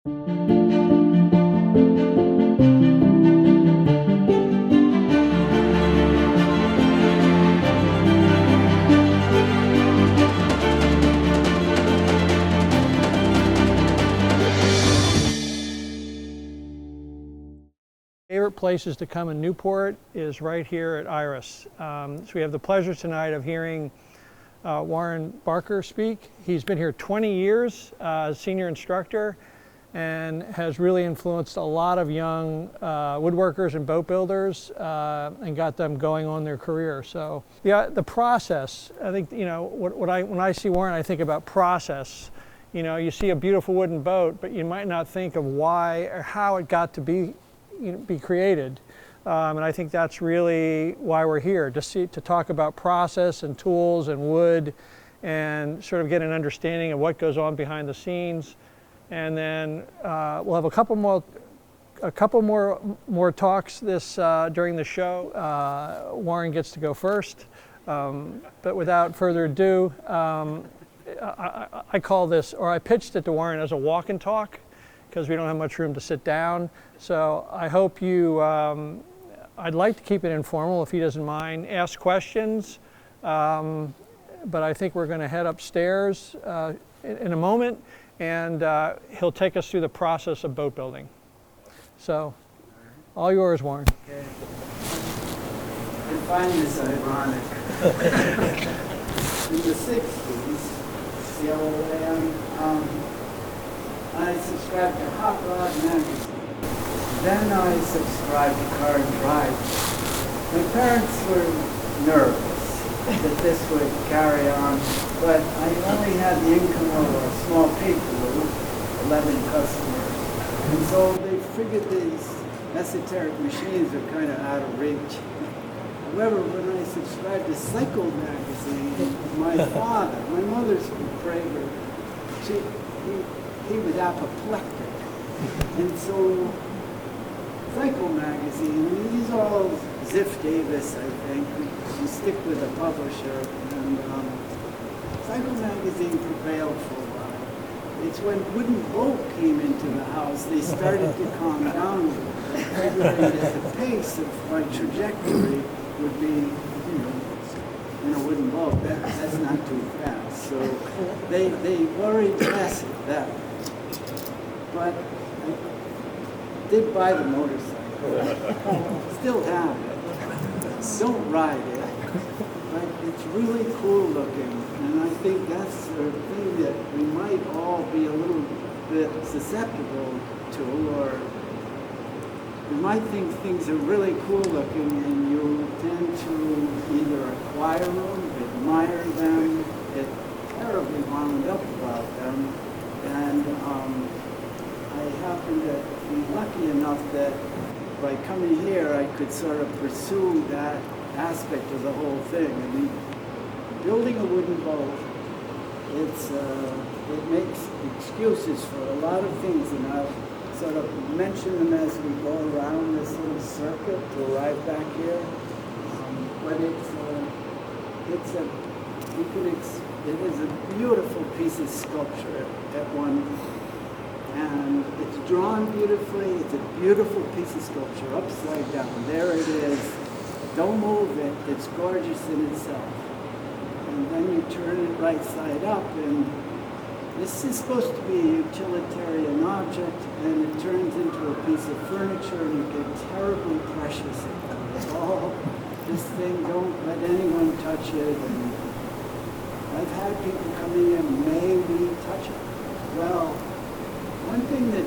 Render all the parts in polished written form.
Favorite places to come in Newport is right here at IYRS. So we have the pleasure tonight of hearing Warren Barker speak. He's been here 20 years as senior instructor and has really influenced a lot of young woodworkers and boat builders and got them going on their career. So yeah, the process, I think, you know, when I see Warren, I think about process. You know, you see a beautiful wooden boat, but you might not think of why or how it got to be created, and I think that's really why we're here, to talk about process and tools and wood, and sort of get an understanding of what goes on behind the scenes. And then we'll have a couple more talks during the show. Warren gets to go first, but without further ado, I call this, or I pitched it to Warren as a walk and talk, because we don't have much room to sit down. So I hope you, I'd like to keep it informal if he doesn't mind. Ask questions, but I think we're going to head upstairs in a moment, and he'll take us through the process of boat building. So, all yours, Warren. Okay. I find this ironic. In the 60s, see how old I am? I subscribed to Hot Rod magazine. Then I subscribed to Car and Drive. My parents were nervous that this would carry on, but I only had the income of a small paper with 11 customers. And so they figured these esoteric machines are kind of out of reach. However, when I subscribed to Cycle magazine, my father, my mother's from Prager, he was apoplectic. And so Cycle magazine, these are all Ziff Davis, I think. You stick with a publisher. And Cycle magazine prevailed for a while. It's when Wooden Boat came into the house, they started to calm down, figuring that the pace of my trajectory would be, you know, in a wooden boat. That's not too fast. So they worried less at that. But I did buy the motorcycle. Still have it. Don't ride it. But it's really cool looking. And I think that's the thing that we might all be a little bit susceptible to, or you might think things are really cool looking and you tend to either acquire them, admire them, get terribly wound up about them. And I happen to be lucky enough that by coming here I could sort of pursue that aspect of the whole thing. I mean, building a wooden boat, it makes excuses for a lot of things, and I'll sort of mention them as we go around this little circuit to arrive back here. But it is a beautiful piece of sculpture at one, and it's drawn beautifully. It's a beautiful piece of sculpture, upside down. There it is. Don't move it. It's gorgeous in itself. And then you turn it right side up, and this is supposed to be a utilitarian object, and it turns into a piece of furniture, and you get terribly precious. Oh, this thing, don't let anyone touch it. And I've had people coming in, may we touch it? Well, one thing that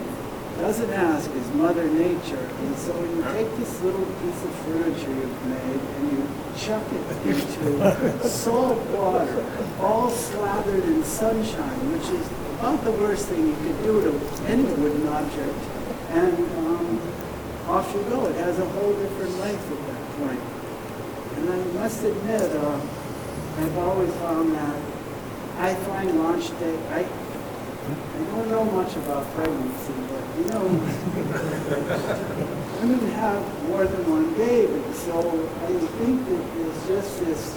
doesn't ask is Mother Nature. And so when you take this little piece of furniture you've made and you chuck it into salt water, all slathered in sunshine, which is about the worst thing you could do to any wooden object, and off you go. It has a whole different life at that point. And I must admit, I've always found that I find launch day, I don't know much about pregnancy, but you know, women have more than one baby, so I think that there's just this,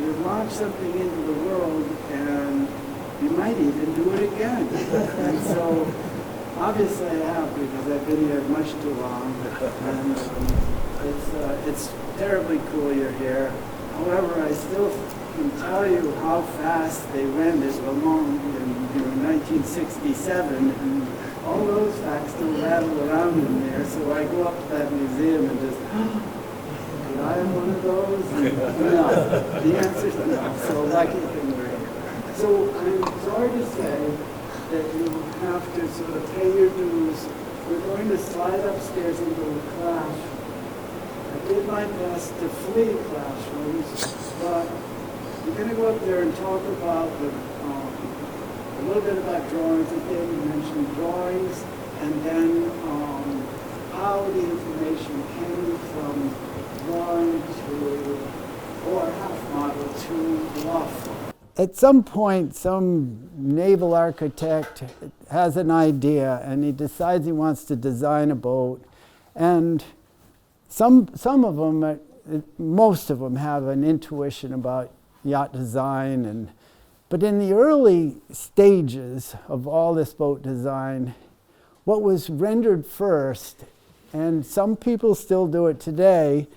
you launch something into the world and you might even do it again. And so Obviously I have, because I've been here much too long, and it's terribly cool you're here. However, I still can tell you how fast they rented along in 1967, and all those facts still rattle around in there. So I go up to that museum and just, did I have one of those? No. The answer is no. So lucky thing we're here. So I'm sorry to say that you have to sort of pay your dues. We're going to slide upstairs into a classroom. I did my best to flee classrooms, but we're going to go up there and talk about a little bit about drawings. Again, you mentioned drawings, and then how the information came from drawing to, or half model to Lofting. At some point, some naval architect has an idea, and he decides he wants to design a boat. And some of them, most of them, have an intuition about yacht design. But in the early stages of all this boat design, what was rendered first, and some people still do it today,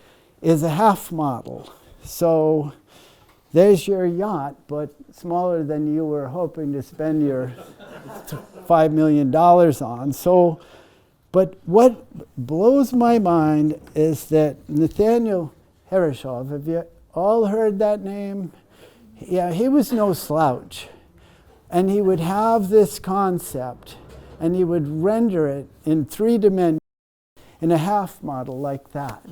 is a half model. So there's your yacht, but smaller than you were hoping to spend your $5 million on. So, but what blows my mind is that Nathaniel Herreshoff, have you all heard that name? Yeah, he was no slouch. And he would have this concept, and he would render it in 3 dimensions in a half model like that.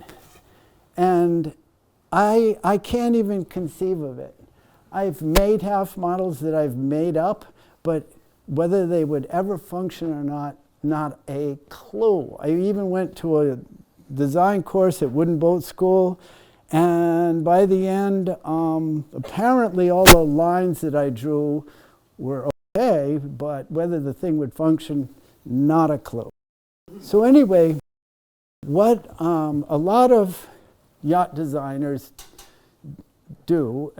And I can't even conceive of it. I've made half models that I've made up, but whether they would ever function or not a clue. I even went to a design course at Wooden Boat School, and by the end, apparently all the lines that I drew were okay, but whether the thing would function, not a clue. So anyway, what a lot of yacht designers do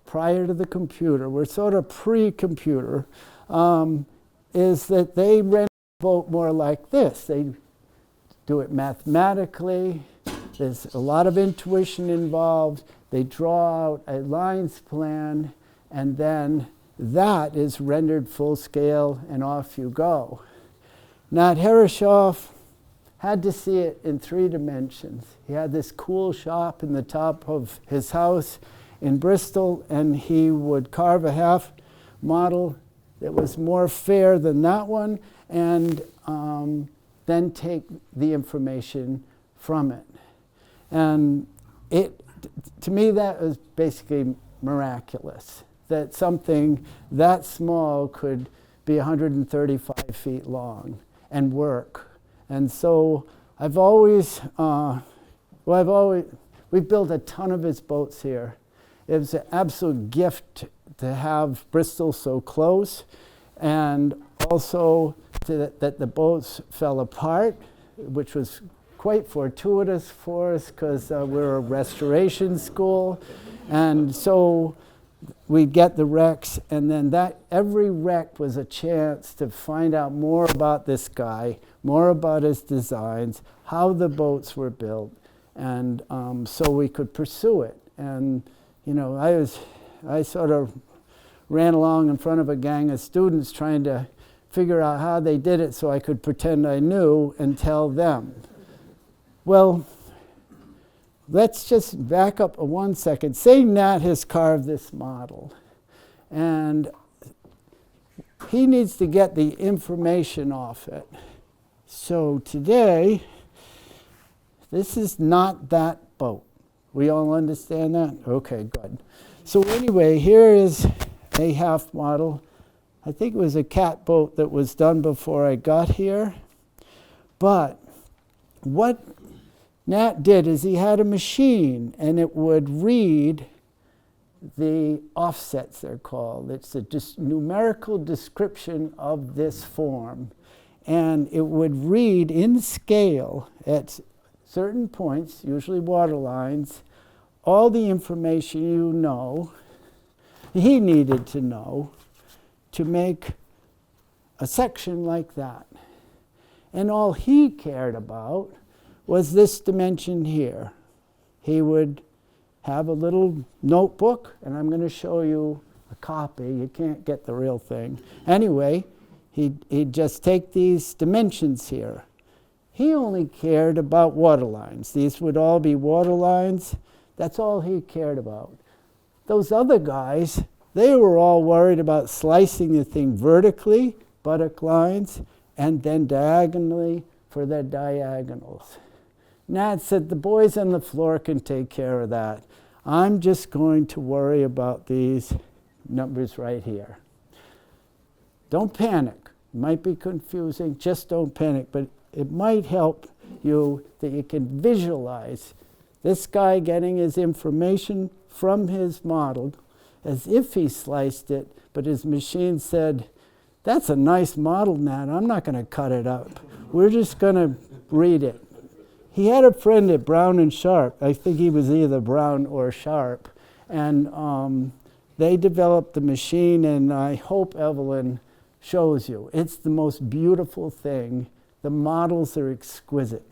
prior to the computer, we're sort of pre-computer, is that they render a boat more like this. They do it mathematically. There's a lot of intuition involved. They draw out a lines plan, and then that is rendered full scale, and off you go. Now, Herreshoff had to see it in 3 dimensions. He had this cool shop in the top of his house in Bristol, and he would carve a half model that was more fair than that one, and then take the information from it. And to me, that was basically miraculous, that something that small could be 135 feet long and work. And so we've built a ton of his boats here. It was an absolute gift to have Bristol so close, and also that the boats fell apart, which was quite fortuitous for us because we're a restoration school. And so we'd get the wrecks, and then every wreck was a chance to find out more about this guy, more about his designs, how the boats were built, and so we could pursue it. And you know, I sort of ran along in front of a gang of students trying to figure out how they did it so I could pretend I knew and tell them. Well, let's just back up 1 second. Say Nat has carved this model, and he needs to get the information off it. So today, this is not that boat. We all understand that? Okay, good. So anyway, here is a half model. I think it was a cat boat that was done before I got here. But what Nat did is he had a machine, and it would read the offsets, they're called. It's a numerical description of this form. And it would read in scale at certain points, usually water lines, all the information he needed to know to make a section like that. And all he cared about was this dimension here. He would have a little notebook, and I'm going to show you a copy. You can't get the real thing. Anyway, he'd just take these dimensions here. He only cared about water lines. These would all be water lines. That's all he cared about. Those other guys, they were all worried about slicing the thing vertically, buttock lines, and then diagonally for their diagonals. Nat said, the boys on the floor can take care of that. I'm just going to worry about these numbers right here. Don't panic. It might be confusing, just don't panic, but it might help you that you can visualize this guy getting his information from his model as if he sliced it, but his machine said, that's a nice model, Nat. I'm not going to cut it up. We're just going to read it. He had a friend at Brown and Sharp. I think he was either Brown or Sharp. And they developed the machine, and I hope Evelyn shows you. It's the most beautiful thing. The models are exquisite.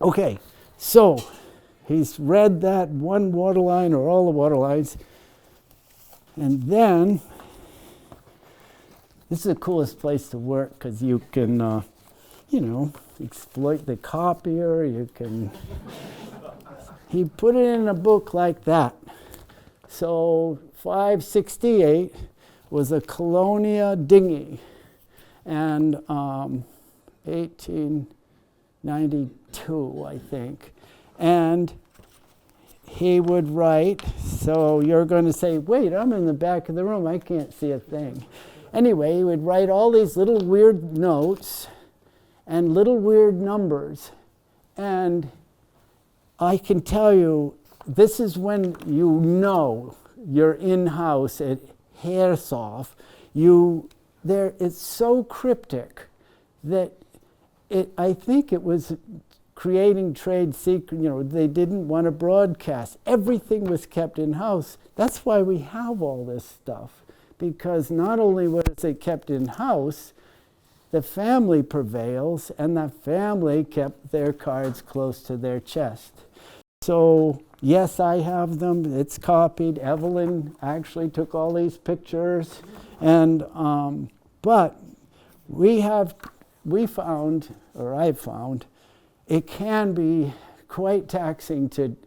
Okay, so he's read that one water line or all the water lines. And then, this is the coolest place to work because you can, exploit the copier. You can. He put it in a book like that. So 568 was a Colonia dinghy, and 1892, I think. And he would write, so you're going to say, wait, I'm in the back of the room, I can't see a thing. Anyway, he would write all these little weird notes and little weird numbers. And I can tell you, this is when you know you're in-house at Herreshoff. It's so cryptic that I think it was creating trade secret. They didn't want to broadcast. Everything was kept in-house. That's why we have all this stuff, because not only was it kept in-house, the family prevails, and the family kept their cards close to their chest. So yes, I have them. It's copied. Evelyn actually took all these pictures, and but I found, it can be quite taxing to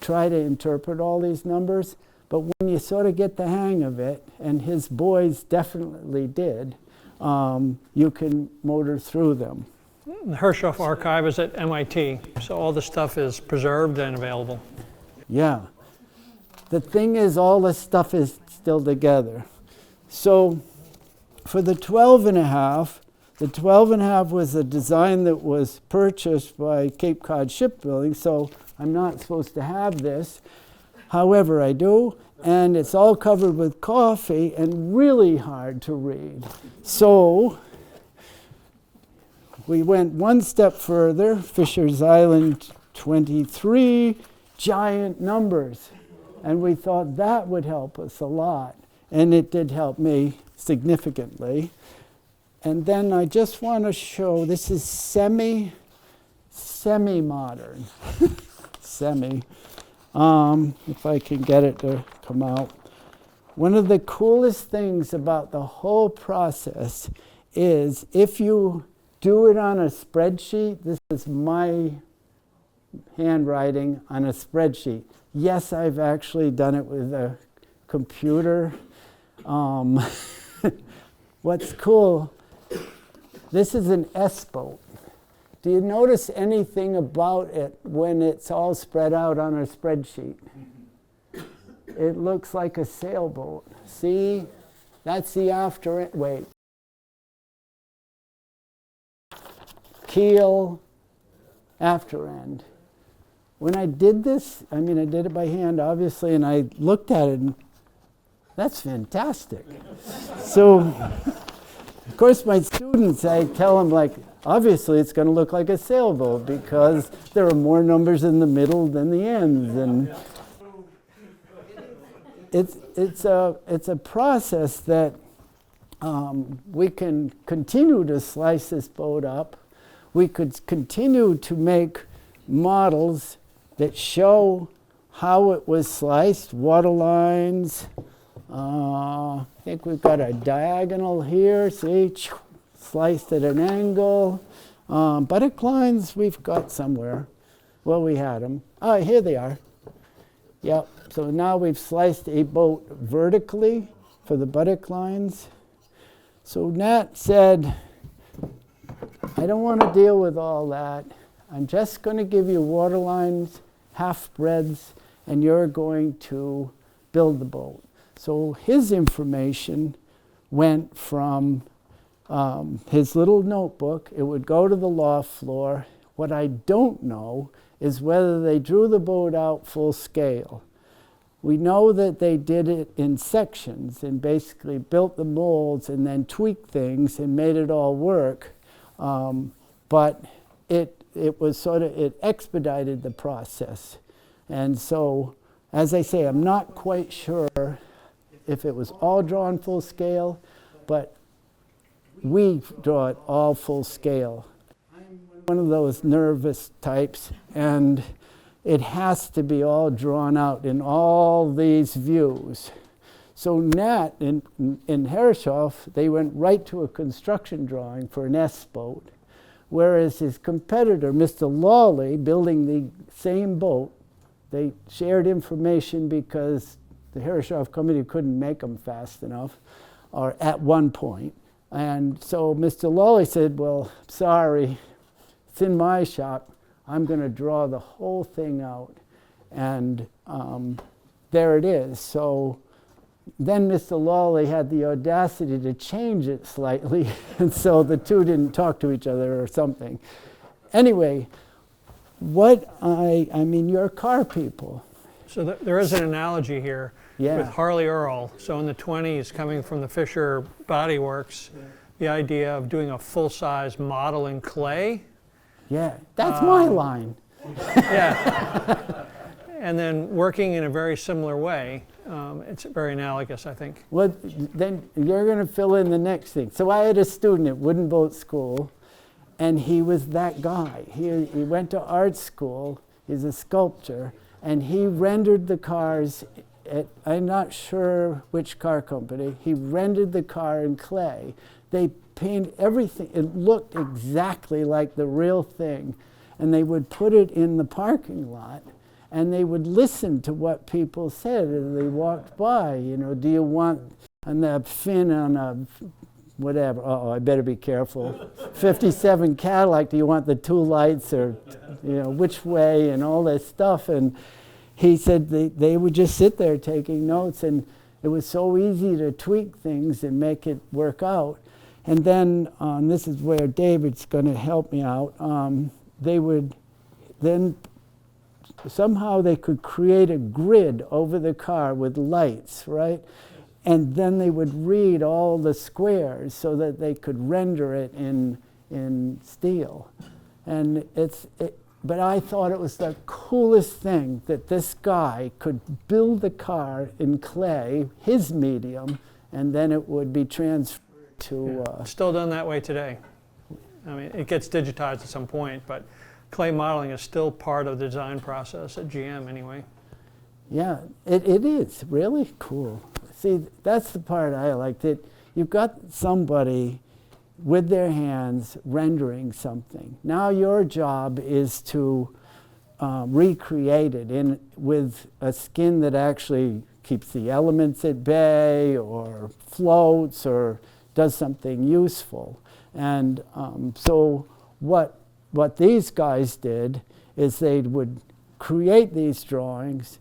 try to interpret all these numbers. But when you sort of get the hang of it, and his boys definitely did, you can motor through them. The Herreshoff archive is at MIT, so all the stuff is preserved and available. Yeah. The thing is, all this stuff is still together. So for the 12.5, the 12.5 was a design that was purchased by Cape Cod Shipbuilding, so I'm not supposed to have this. However, I do, and it's all covered with coffee and really hard to read. So we went one step further, Fisher's Island 23, giant numbers. And we thought that would help us a lot. And it did help me significantly. And then I just want to show, this is semi-modern. Semi. If I can get it to come out. One of the coolest things about the whole process is if you do it on a spreadsheet, this is my handwriting on a spreadsheet. Yes, I've actually done it with a computer. What's cool, this is an S-boat. Do you notice anything about it when it's all spread out on a spreadsheet? It looks like a sailboat. See? That's the after end. Wait. Keel, after end. When I did this, I did it by hand, obviously, and I looked at it, and that's fantastic. So, of course, my students, I tell them, obviously it's going to look like a sailboat because there are more numbers in the middle than the ends. And it's a process that we can continue to slice this boat up. we could continue to make models that show how it was sliced, water lines. I think we've got a diagonal here, see, sliced at an angle. Buttock lines we've got somewhere. Well, we had them. Oh, here they are. Yep, so now we've sliced a boat vertically for the buttock lines. So Nat said, I don't want to deal with all that. I'm just going to give you water lines, half breadths, and you're going to build the boat. So his information went from his little notebook. It would go to the loft floor. What I don't know is whether they drew the boat out full scale. We know that they did it in sections and basically built the molds and then tweaked things and made it all work. But it was sort of, it expedited the process. And so, as I say, I'm not quite sure if it was all drawn full scale, but we draw it all full scale. I'm one of those nervous types, and it has to be all drawn out in all these views. So Nat, in Herreshoff, they went right to a construction drawing for an S boat, whereas his competitor, Mr. Lawley, building the same boat, they shared information because the Herreshoff company couldn't make them fast enough, or at one point. And so Mr. Lawley said, well, sorry, it's in my shop. I'm going to draw the whole thing out. And there it is. So then Mr. Lawley had the audacity to change it slightly, and so the two didn't talk to each other or something. Anyway, I mean, you're car people. So there is an analogy here Yeah. with Harley Earl. So in the 20s, coming from the Fisher Body Works, the idea of doing a full-size model in clay. Yeah, that's my line. Yeah. And then working in a very similar way. It's very analogous, I think. Well, then you're going to fill in the next thing. So I had a student at Wooden Boat School, and he was that guy. He went to art school. He's a sculptor, and he rendered the cars at, I'm not sure which car company. He rendered the car in clay. They painted everything. It looked exactly like the real thing, and they would put it in the parking lot. And they would listen to what people said as they walked by. You know, do you want on the fin on a whatever? Oh, I better be careful. 57 Cadillac. Do you want the two lights, or which way, and all this stuff? And he said they would just sit there taking notes, and it was so easy to tweak things and make it work out. And then this is where David's going to help me out. They would then. Somehow they could create a grid over the car with lights, right? And then they would read all the squares so that they could render it in steel. And but I thought it was the coolest thing that this guy could build the car in clay, his medium, and then it would be transferred to... Still done that way today. I mean, it gets digitized at some point, but clay modeling is still part of the design process at GM anyway. Yeah, it is really cool. See, that's the part I liked. You've got somebody with their hands rendering something. Now your job is to recreate it with a skin that actually keeps the elements at bay or floats or does something useful. And so what these guys did is they would create these drawings,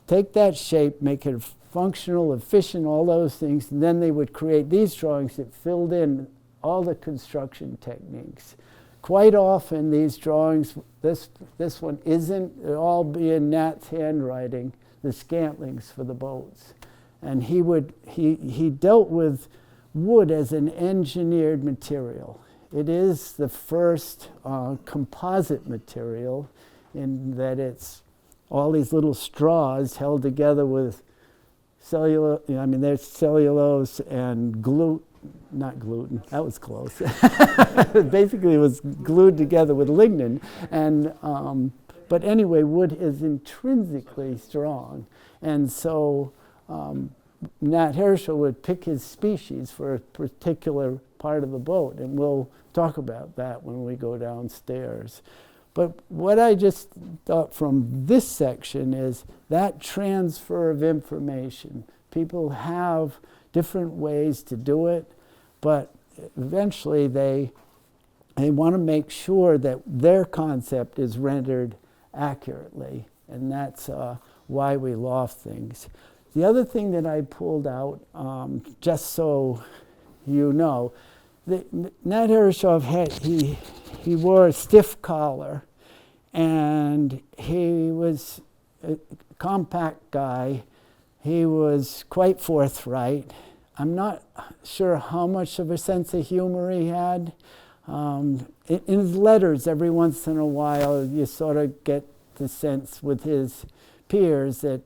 take that shape, make it functional, efficient, all those things, and then they would create these drawings that filled in all the construction techniques. Quite often these drawings, this one isn't, it'll all be in Nat's handwriting, the scantlings for the boats. And he dealt with wood as an engineered material. It is the first composite material in that it's all these little straws held together with cellulose, there's cellulose and glue, not gluten, that was close. Basically it was glued together with lignin. And, but anyway, wood is intrinsically strong. And so Nat Herreshoff would pick his species for a particular part of the boat, and we'll talk about that when we go downstairs. But what I just thought from this section is that transfer of information. People have different ways to do it, but eventually they want to make sure that their concept is rendered accurately, and that's why we loft things. The other thing that I pulled out, just so you know, Nat Herreshoff he wore a stiff collar, and he was a compact guy. He was quite forthright. I'm not sure how much of a sense of humor he had. In his letters, every once in a while, you sort of get the sense with his peers that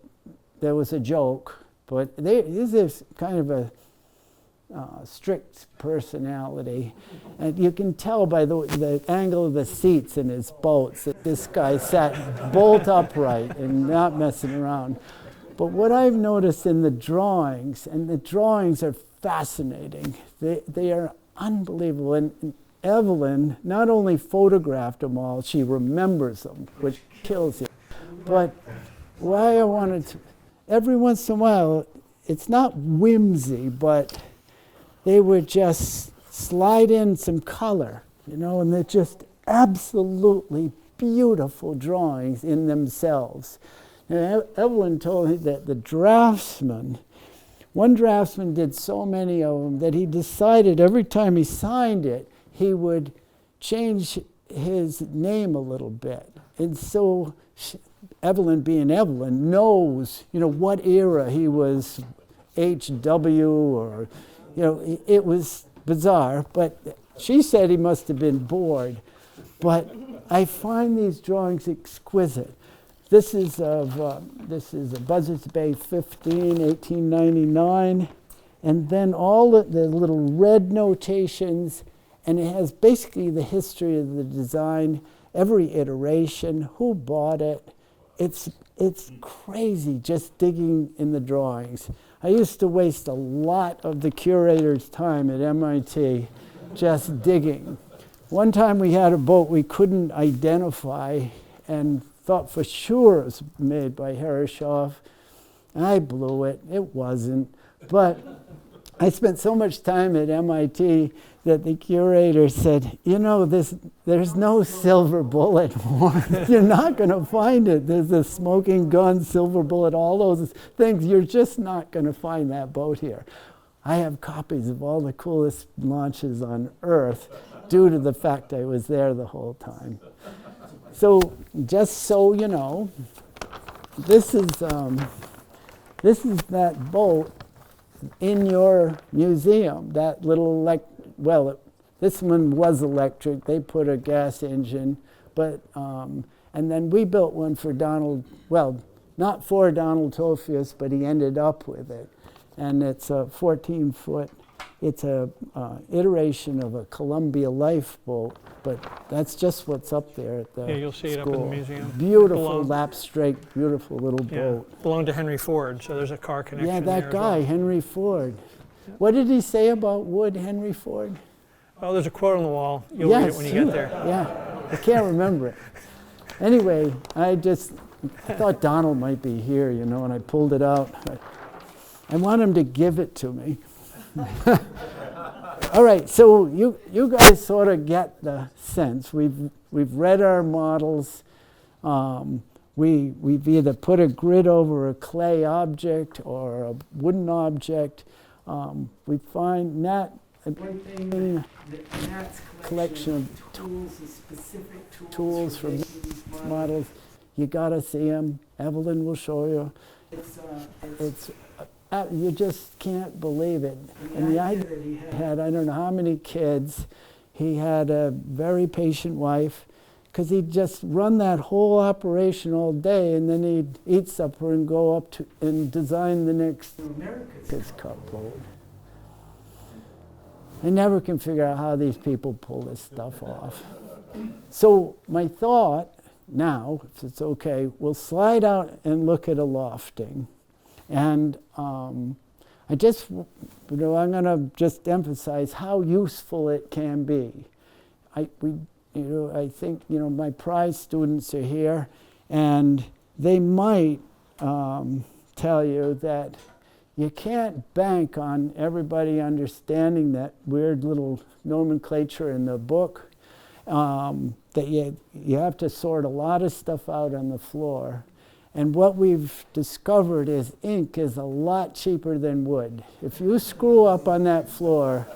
there was a joke, but he's this kind of a strict personality. And you can tell by the angle of the seats in his boats that this guy sat bolt upright and not messing around. But what I've noticed in the drawings, and the drawings are fascinating, they are unbelievable. And Evelyn not only photographed them all, she remembers them, which kills you. But why I wanted to, every once in a while, it's not whimsy, but they would just slide in some color, you know, and they're just absolutely beautiful drawings in themselves. Now, Evelyn told me that the draftsman, one draftsman did so many of them that he decided every time he signed it, he would change his name a little bit. And so Evelyn, being Evelyn, knows, you know, what era he was HW or, you know, it was bizarre, but she said he must have been bored. But I find these drawings exquisite. This is a Buzzards Bay 15, 1899, and then all the little red notations, and it has basically the history of the design, every iteration, who bought it. It's crazy just digging in the drawings. I used to waste a lot of the curator's time at MIT just digging. One time we had a boat we couldn't identify and thought for sure it was made by Herreshoff. I blew it. It wasn't. But I spent so much time at MIT that the curator said, you know, there's no silver bullet. You're not going to find it. There's a smoking gun, silver bullet, all those things. You're just not going to find that boat here. I have copies of all the coolest launches on Earth due to the fact I was there the whole time. So just so you know, this is that boat in your museum, that little, this one was electric. They put a gas engine, but, and then we built one for Donald, well, not for Donald Tophius, but he ended up with it. And it's a 14-foot, it's a iteration of a Columbia lifeboat, but that's just what's up there at the you'll see school. It up in the museum. Beautiful lap straight, beautiful little boat. Belonged to Henry Ford, so there's a car connection. Yeah, that there guy, as well. Henry Ford. What did he say about wood, Henry Ford? Well, there's a quote on the wall. You'll read it when you get there. Yeah, I can't remember it. Anyway, I thought Donald might be here, you know, and I pulled it out. I want him to give it to me. All right, so you guys sort of get the sense. We've read our models. We've either put a grid over a clay object or a wooden object. We find Nat's collection of tools, specific tools from these models. You gotta see them. Evelyn will show you. It's you just can't believe it. And the idea that he had, I don't know how many kids, he had a very patient wife, because he'd just run that whole operation all day, and then he'd eat supper and go up to and design the next America's Cup boat. I never can figure out how these people pull this stuff off. So my thought now, if it's okay, we'll slide out and look at a lofting. And I'm going to just emphasize how useful it can be. I think, my prize students are here, and they might tell you that you can't bank on everybody understanding that weird little nomenclature in the book, that you have to sort a lot of stuff out on the floor. And what we've discovered is ink is a lot cheaper than wood. If you screw up on that floor,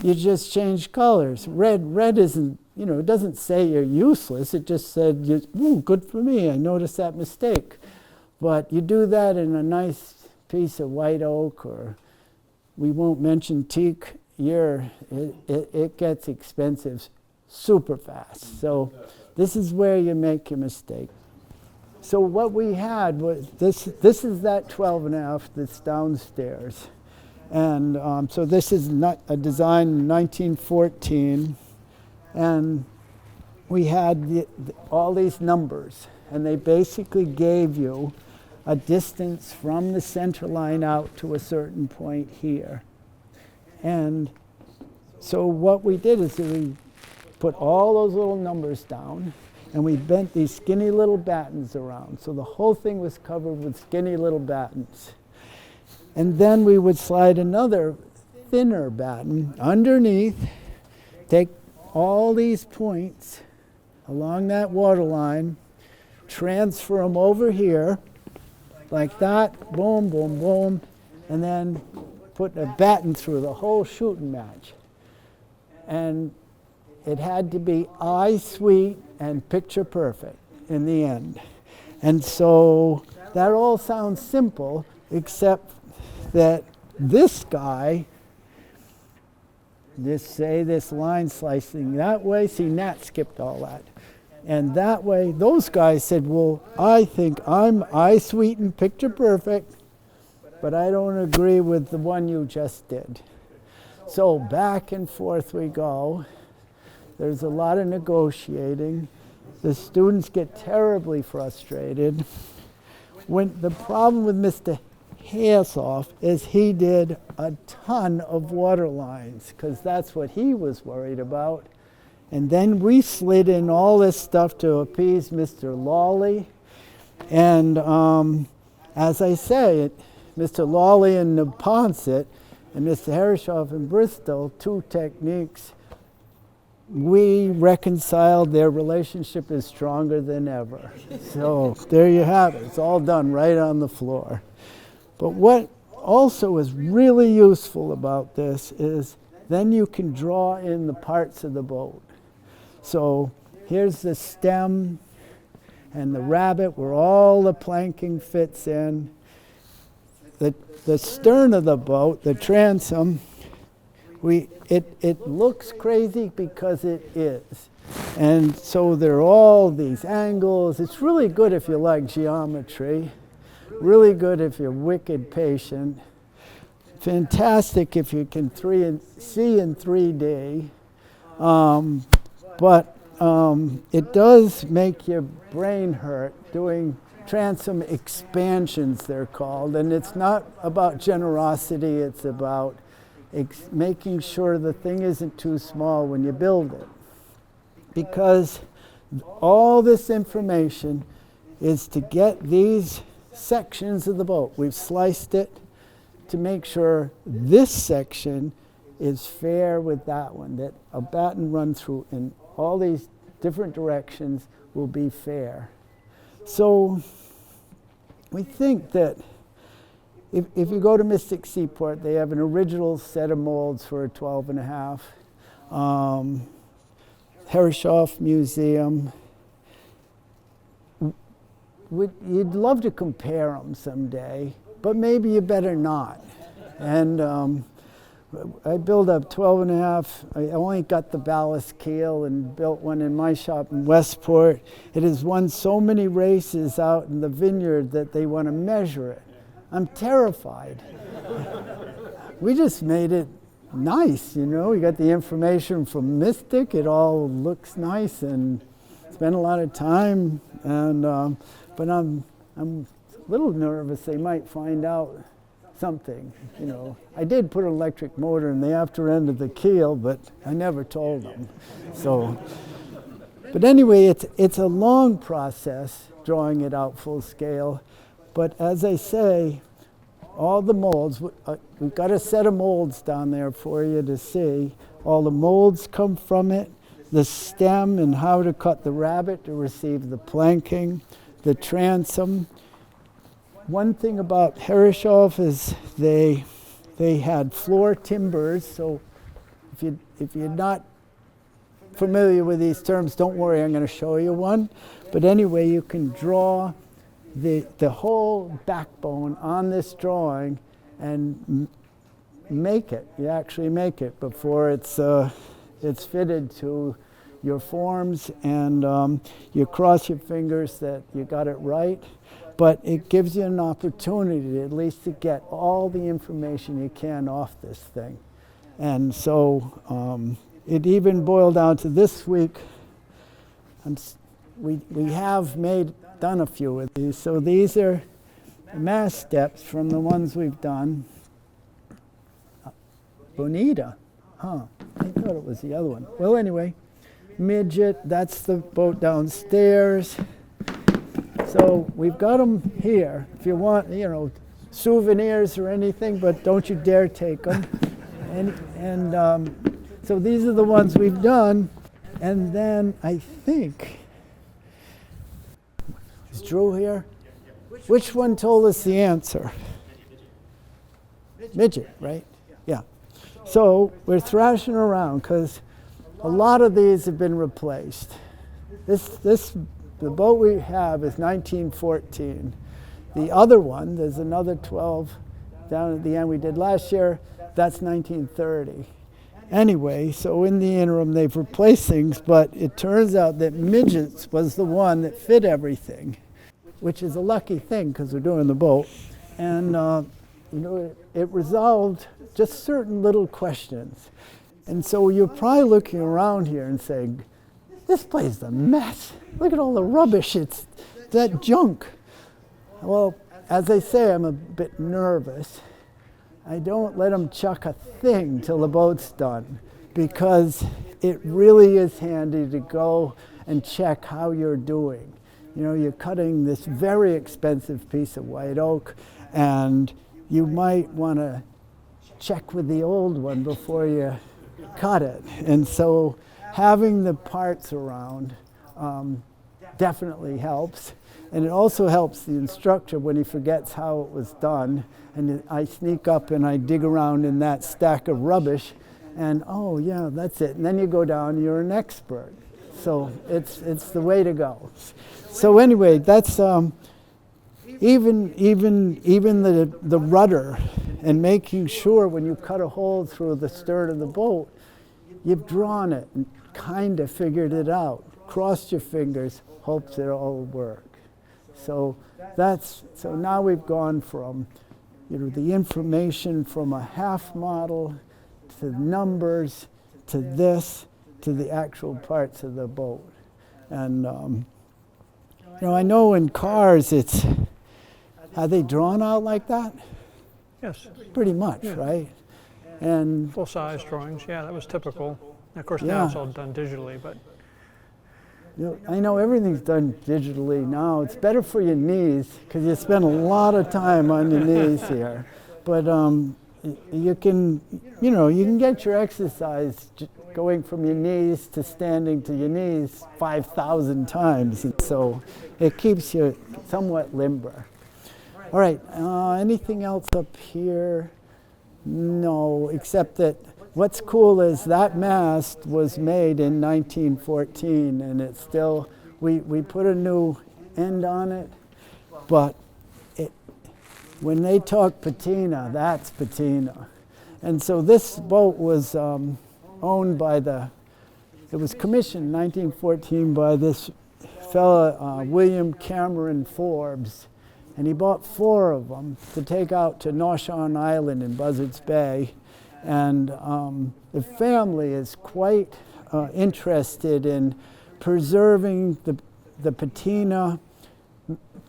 you just change colors. Red isn't, it doesn't say you're useless. It just said, ooh, good for me, I noticed that mistake. But you do that in a nice piece of white oak, or we won't mention teak, it gets expensive super fast. So this is where you make your mistake. So what we had was, this is that 12.5 that's downstairs. And so this is not a design in 1914. And we had all these numbers. And they basically gave you a distance from the center line out to a certain point here. And so what we did is we put all those little numbers down, and we bent these skinny little battens around. So the whole thing was covered with skinny little battens. And then we would slide another thinner batten underneath, take all these points along that water line, transfer them over here, like that, boom, boom, boom, and then put a batten through the whole shooting match. And it had to be eye sweet and picture perfect in the end. And so that all sounds simple, except that this guy, this line slicing that way, see, Nat skipped all that. And that way, those guys said, well, I think I'm eye sweet and picture perfect, but I don't agree with the one you just did. So back and forth we go. There's a lot of negotiating. The students get terribly frustrated. The problem with Mr. Herreshoff is he did a ton of water lines, because that's what he was worried about. And then we slid in all this stuff to appease Mr. Lawley. And as I say, Mr. Lawley in Neponset and Mr. Herreshoff in Bristol, two techniques, we reconciled. Their relationship is stronger than ever. So there you have it. It's all done right on the floor. But what also is really useful about this is then you can draw in the parts of the boat. So here's the stem and the rabbet where all the planking fits in. The stern of the boat, the transom, it looks crazy because it is. And so there are all these angles. It's really good if you like geometry. Really good if you're wicked patient. Fantastic if you can see in 3D. But it does make your brain hurt doing transom expansions, they're called. And it's not about generosity, it's about making sure the thing isn't too small when you build it. Because all this information is to get these sections of the boat. We've sliced it to make sure this section is fair with that one, that a batten run through in all these different directions will be fair. So we think that if you go to Mystic Seaport, they have an original set of molds for a 12.5. Herreshoff Museum. You'd love to compare them someday, but maybe you better not. And I built a 12.5. I only got the ballast keel and built one in my shop in Westport. It has won so many races out in the vineyard that they want to measure it. I'm terrified. We just made it nice, you know. You got the information from Mystic. It all looks nice, and spent a lot of time. And but I'm a little nervous they might find out something, you know. I did put an electric motor in the after end of the keel, but I never told them. So, but anyway, it's a long process drawing it out full scale. But as I say, all the molds, we've got a set of molds down there for you to see. All the molds come from it, the stem and how to cut the rabbet to receive the planking, the transom. One thing about Herreshoff is they had floor timbers, so if you're not familiar with these terms, don't worry, I'm going to show you one. But anyway, you can draw the whole backbone on this drawing and make it. You actually make it before it's fitted to your forms, and you cross your fingers that you got it right. But it gives you an opportunity at least to get all the information you can off this thing. And so it even boiled down to this week. We have done a few of these. So these are mass steps from the ones we've done. Bonita, huh? I thought it was the other one. Well, anyway, midget, that's the boat downstairs. So we've got them here. If you want, you know, souvenirs or anything, but don't you dare take them. So these are the ones we've done. And then I think, is Drew here? Which one told us the answer? Midget, right? Yeah. So we're thrashing around because a lot of these have been replaced. The boat we have is 1914. The other one, there's another 12 down at the end we did last year, that's 1930. Anyway, so in the interim they've replaced things, but it turns out that midgets was the one that fit everything, which is a lucky thing because we're doing the boat. And you know, it resolved just certain little questions. And so you're probably looking around here and saying, this place is a mess. Look at all the rubbish, it's that junk. Well, as I say, I'm a bit nervous. I don't let them chuck a thing till the boat's done, because it really is handy to go and check how you're doing. You know, you're cutting this very expensive piece of white oak, and you might want to check with the old one before you cut it. And so having the parts around definitely helps. And it also helps the instructor when he forgets how it was done. And I sneak up and I dig around in that stack of rubbish, and oh yeah, that's it. And then you go down, you're an expert. So it's the way to go. So anyway, that's even the rudder, and making sure when you cut a hole through the stern of the boat, you've drawn it and kind of figured it out, crossed your fingers, hopes it all work. So now we've gone from, you know, the information from a half model to numbers to this to the actual parts of the boat. And you know, I know in cars are they drawn out like that? Yes. Pretty much, Yeah. right? And Full-size drawings, yeah, that was typical. Of course, now it's all done digitally, but you know, I know everything's done digitally now. It's better for your knees because you spend a lot of time on your knees here. But you can get your exercise going from your knees to standing to your knees 5,000 times. And so it keeps you somewhat limber. All right, anything else up here? No, except that what's cool is that mast was made in 1914, and it's still, we put a new end on it, but when they talk patina, that's patina. And so this boat was owned by it was commissioned in 1914 by this fella, William Cameron Forbes, and he bought 4 of them to take out to Audrain Island in Buzzards Bay. And the family is quite interested in preserving the patina,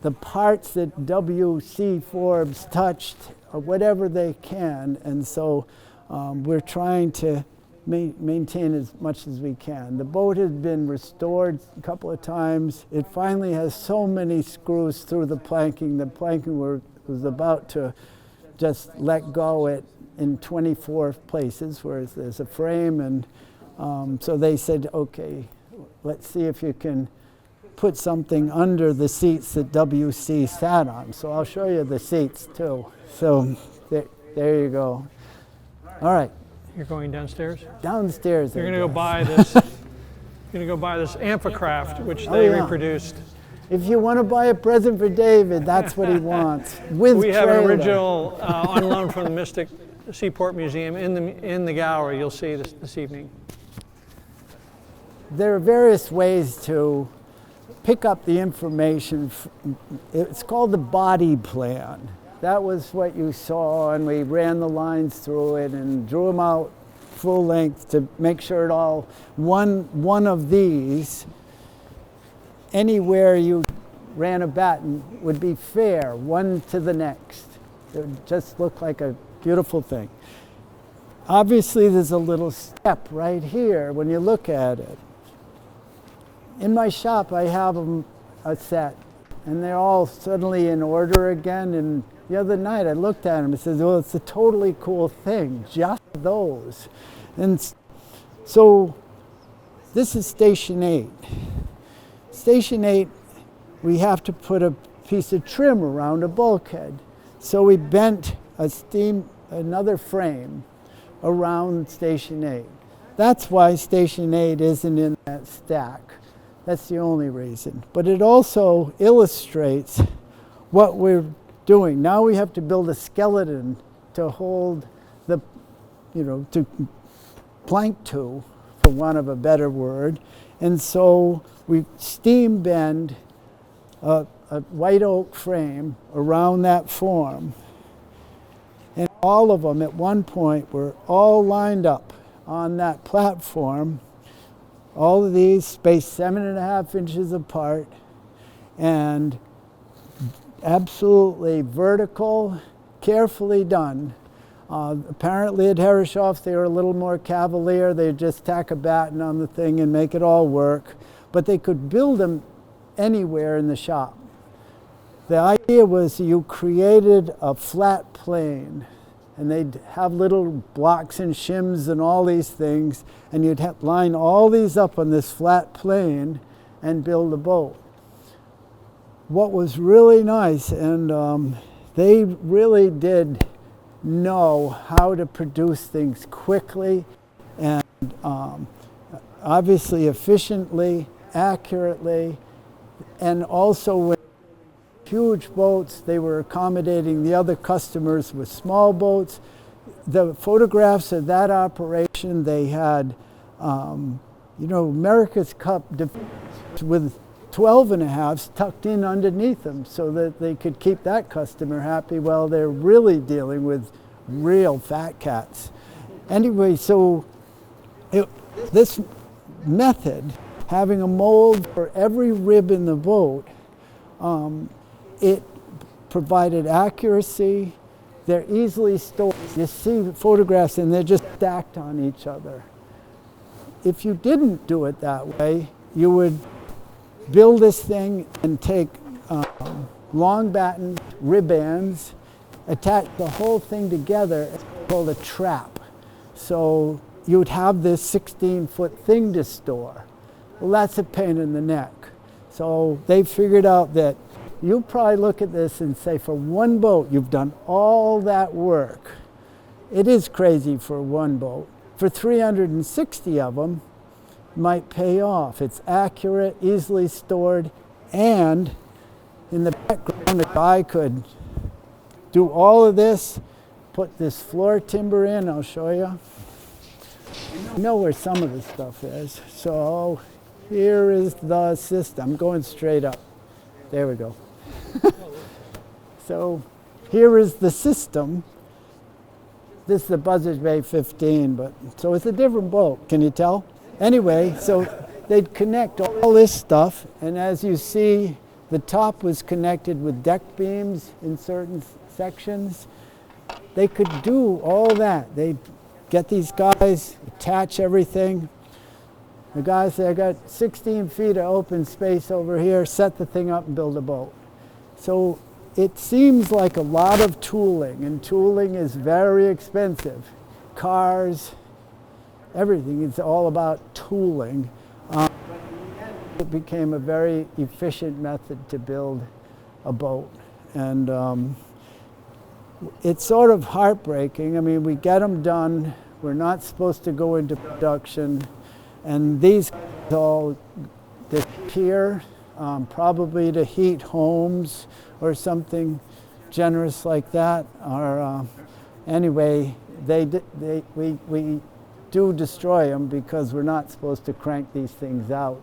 the parts that W.C. Forbes touched, whatever they can. And so we're trying to maintain as much as we can. The boat has been restored a couple of times. It finally has so many screws through the planking. The planking was about to just let go it in 24 places where there's a frame, and so they said, okay, let's see if you can put something under the seats that WC sat on. So I'll show you the seats too. So there you go. All right. You're going downstairs? Downstairs. You're going to go buy this. You're going to go buy this Amphicraft, which they reproduced. If you want to buy a present for David, that's what he wants. With we have trailer. an original on loan from the Mystic Seaport Museum in the gallery. You'll see this evening. There are various ways to pick up the information. It's called the body plan. That was what you saw, and we ran the lines through it and drew them out full length to make sure it all, one of these, anywhere you ran a batten would be fair, one to the next. It would just look like a beautiful thing. Obviously, there's a little step right here when you look at it. In my shop, I have them a set, and they're all suddenly in order again. And the other night, I looked at them and said, well, it's a totally cool thing, just those. And so this is Station 8. Station 8, we have to put a piece of trim around a bulkhead. So we bent another frame around Station 8. That's why Station 8 isn't in that stack. That's the only reason. But it also illustrates what we're doing. Now we have to build a skeleton to hold to plank to, for want of a better word. And so we steam bend a white oak frame around that form. And all of them at one point were all lined up on that platform. All of these spaced 7.5 inches apart and absolutely vertical, carefully done. Apparently at Herreshoff they were a little more cavalier. They'd just tack a batten on the thing and make it all work. But they could build them anywhere in the shop. The idea was you created a flat plane, and they'd have little blocks and shims and all these things, and you'd line all these up on this flat plane and build a boat. What was really nice, and they really did know how to produce things quickly and obviously efficiently, accurately, and also with huge boats, they were accommodating the other customers with small boats. The photographs of that operation, they had, America's Cup with 12.5s tucked in underneath them so that they could keep that customer happy while they're really dealing with real fat cats. Anyway, so this method, having a mold for every rib in the boat, it provided accuracy. They're easily stored. You see photographs and they're just stacked on each other. If you didn't do it that way, you would build this thing and take long batten rib ends, attach the whole thing together. It's called a trap. So you would have this 16-foot thing to store. Well, that's a pain in the neck. So they figured out that you'll probably look at this and say, for one boat, you've done all that work. It is crazy for one boat. For 360 of them, it might pay off. It's accurate, easily stored, and in the background, a guy could do all of this, put this floor timber in, I'll show you. I know where some of the stuff is. So here is the system. I'm going straight up. There we go. So here is the system. this is the Buzzards Bay 15, but so it's a different boat. Can you tell? Anyway, so they'd connect all this stuff, and as you see, the top was connected with deck beams in certain sections. They could do all that. They'd get these guys, attach everything. The guys say, I got 16 feet of open space over here, set the thing up and build a boat. So it seems like a lot of tooling, and tooling is very expensive. Cars, everything, it's all about tooling. It became a very efficient method to build a boat. And it's sort of heartbreaking. I mean, we get them done. We're not supposed to go into production. And these all disappear, probably to heat homes or something generous like that. Or anyway, we do destroy them because we're not supposed to crank these things out.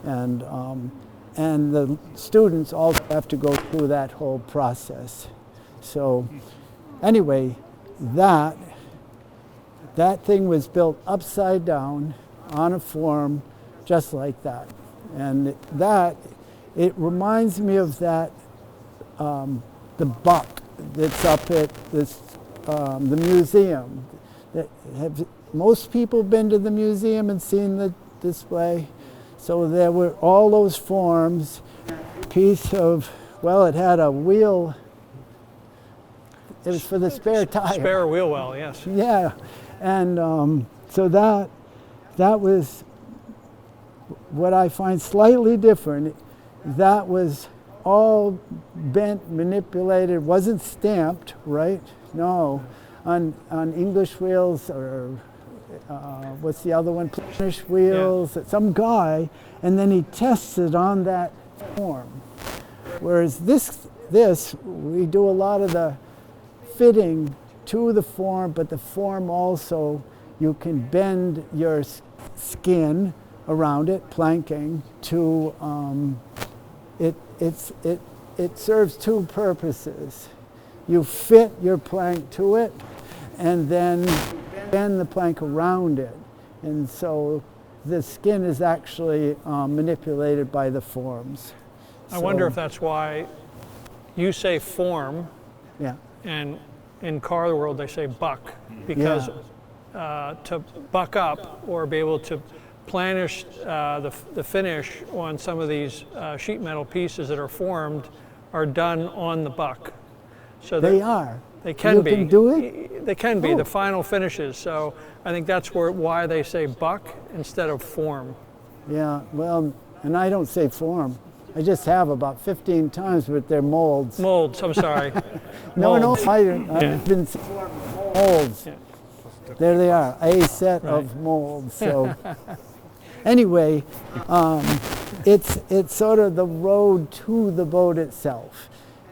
And the students also have to go through that whole process. So anyway, that thing was built upside down on a form just like that. And it reminds me of that, the buck that's up at this, the museum. Have most people been to the museum and seen the display? So there were all those forms, piece of, well, it had a wheel. It was for the spare tire. Spare wheel well, yes. Yeah, and so that was what I find slightly different. That was all bent, manipulated, wasn't stamped, right? No, on English wheels or what's the other one? Flemish wheels. Yeah. Some guy, and then he tests it on that form. Whereas this we do a lot of the fitting to the form, but the form also, you can bend your skin around it, planking, to it serves two purposes. You fit your plank to it, and then bend the plank around it, and so the skin is actually manipulated by the forms. I wonder if that's why you say form, yeah, and in car world they say buck, because to buck up or be able to planish the finish on some of these sheet metal pieces that are formed are done on the buck. So they are. They can be. You can do it? They can be, the final finishes. So I think that's why they say buck instead of form. Yeah, well, and I don't say form. I just have about 15 times, but they're molds. Molds, I'm sorry. No, I've been molds. Yeah. There they are, a set of molds. So anyway, it's sort of the road to the boat itself.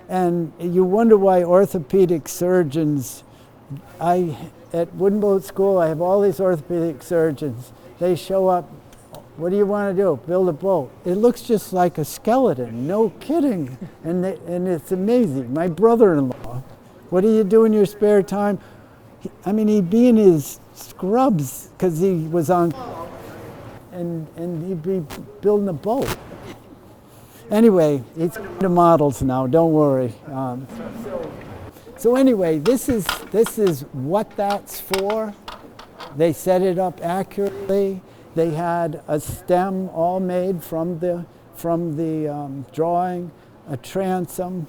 And you wonder why orthopedic surgeons, at Wooden Boat School, I have all these orthopedic surgeons. They show up, what do you want to do? Build a boat. It looks just like a skeleton, no kidding. And it's amazing. My brother-in-law, what do you do in your spare time? He'd be in his scrubs because he was on, and he'd be building a boat. Anyway, it's the models now, don't worry. So anyway, this is what that's for. They set it up accurately. They had a stem all made from the drawing, a transom,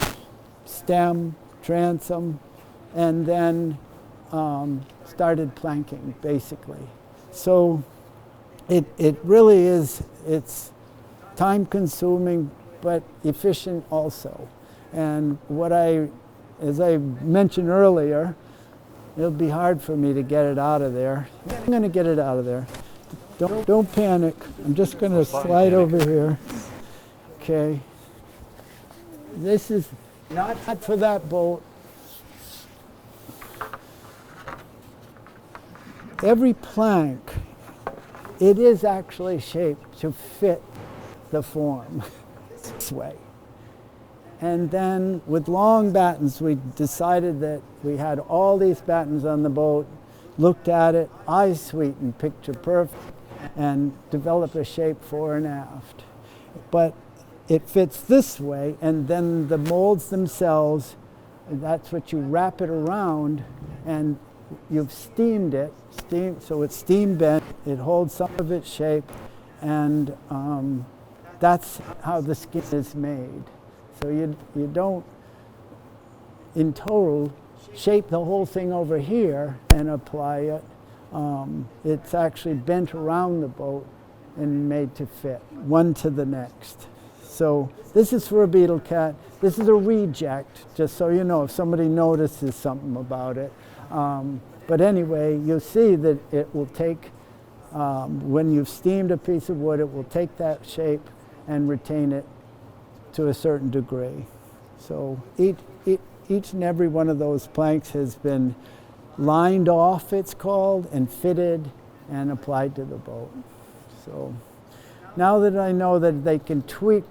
stem, transom, and then started planking, basically. So it really is, it's time-consuming, but efficient also. And as I mentioned earlier, it'll be hard for me to get it out of there. I'm going to get it out of there. Don't panic. I'm just going to slide over here. Okay. This is not for that boat. Every plank, it is actually shaped to fit the form this way. And then with long battens, we decided that we had all these battens on the boat, looked at it, eye sweetened, picture perfect, and developed a shape fore and aft. But it fits this way, and then the molds themselves, that's what you wrap it around, and you've steamed it, so it's steam bent, it holds some of its shape, and that's how the skin is made. So you don't, in total, shape the whole thing over here and apply it. It's actually bent around the boat and made to fit, one to the next. So this is for a beetle cat. This is a reject, just so you know, if somebody notices something about it. But anyway, you'll see that it will take, when you've steamed a piece of wood, it will take that shape and retain it to a certain degree. So each and every one of those planks has been lined off, it's called, and fitted and applied to the boat. So now that I know that they can tweak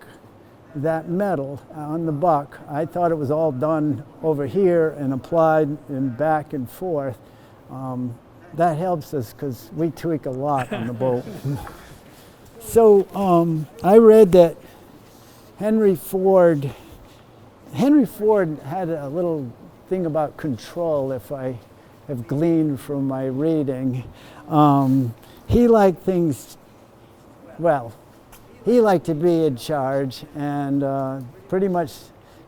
that metal on the buck, I thought it was all done over here and applied and back and forth. That helps us because we tweak a lot on the boat. So I read that Henry Ford had a little thing about control, if I have gleaned from my reading. He liked things, well, he liked to be in charge and pretty much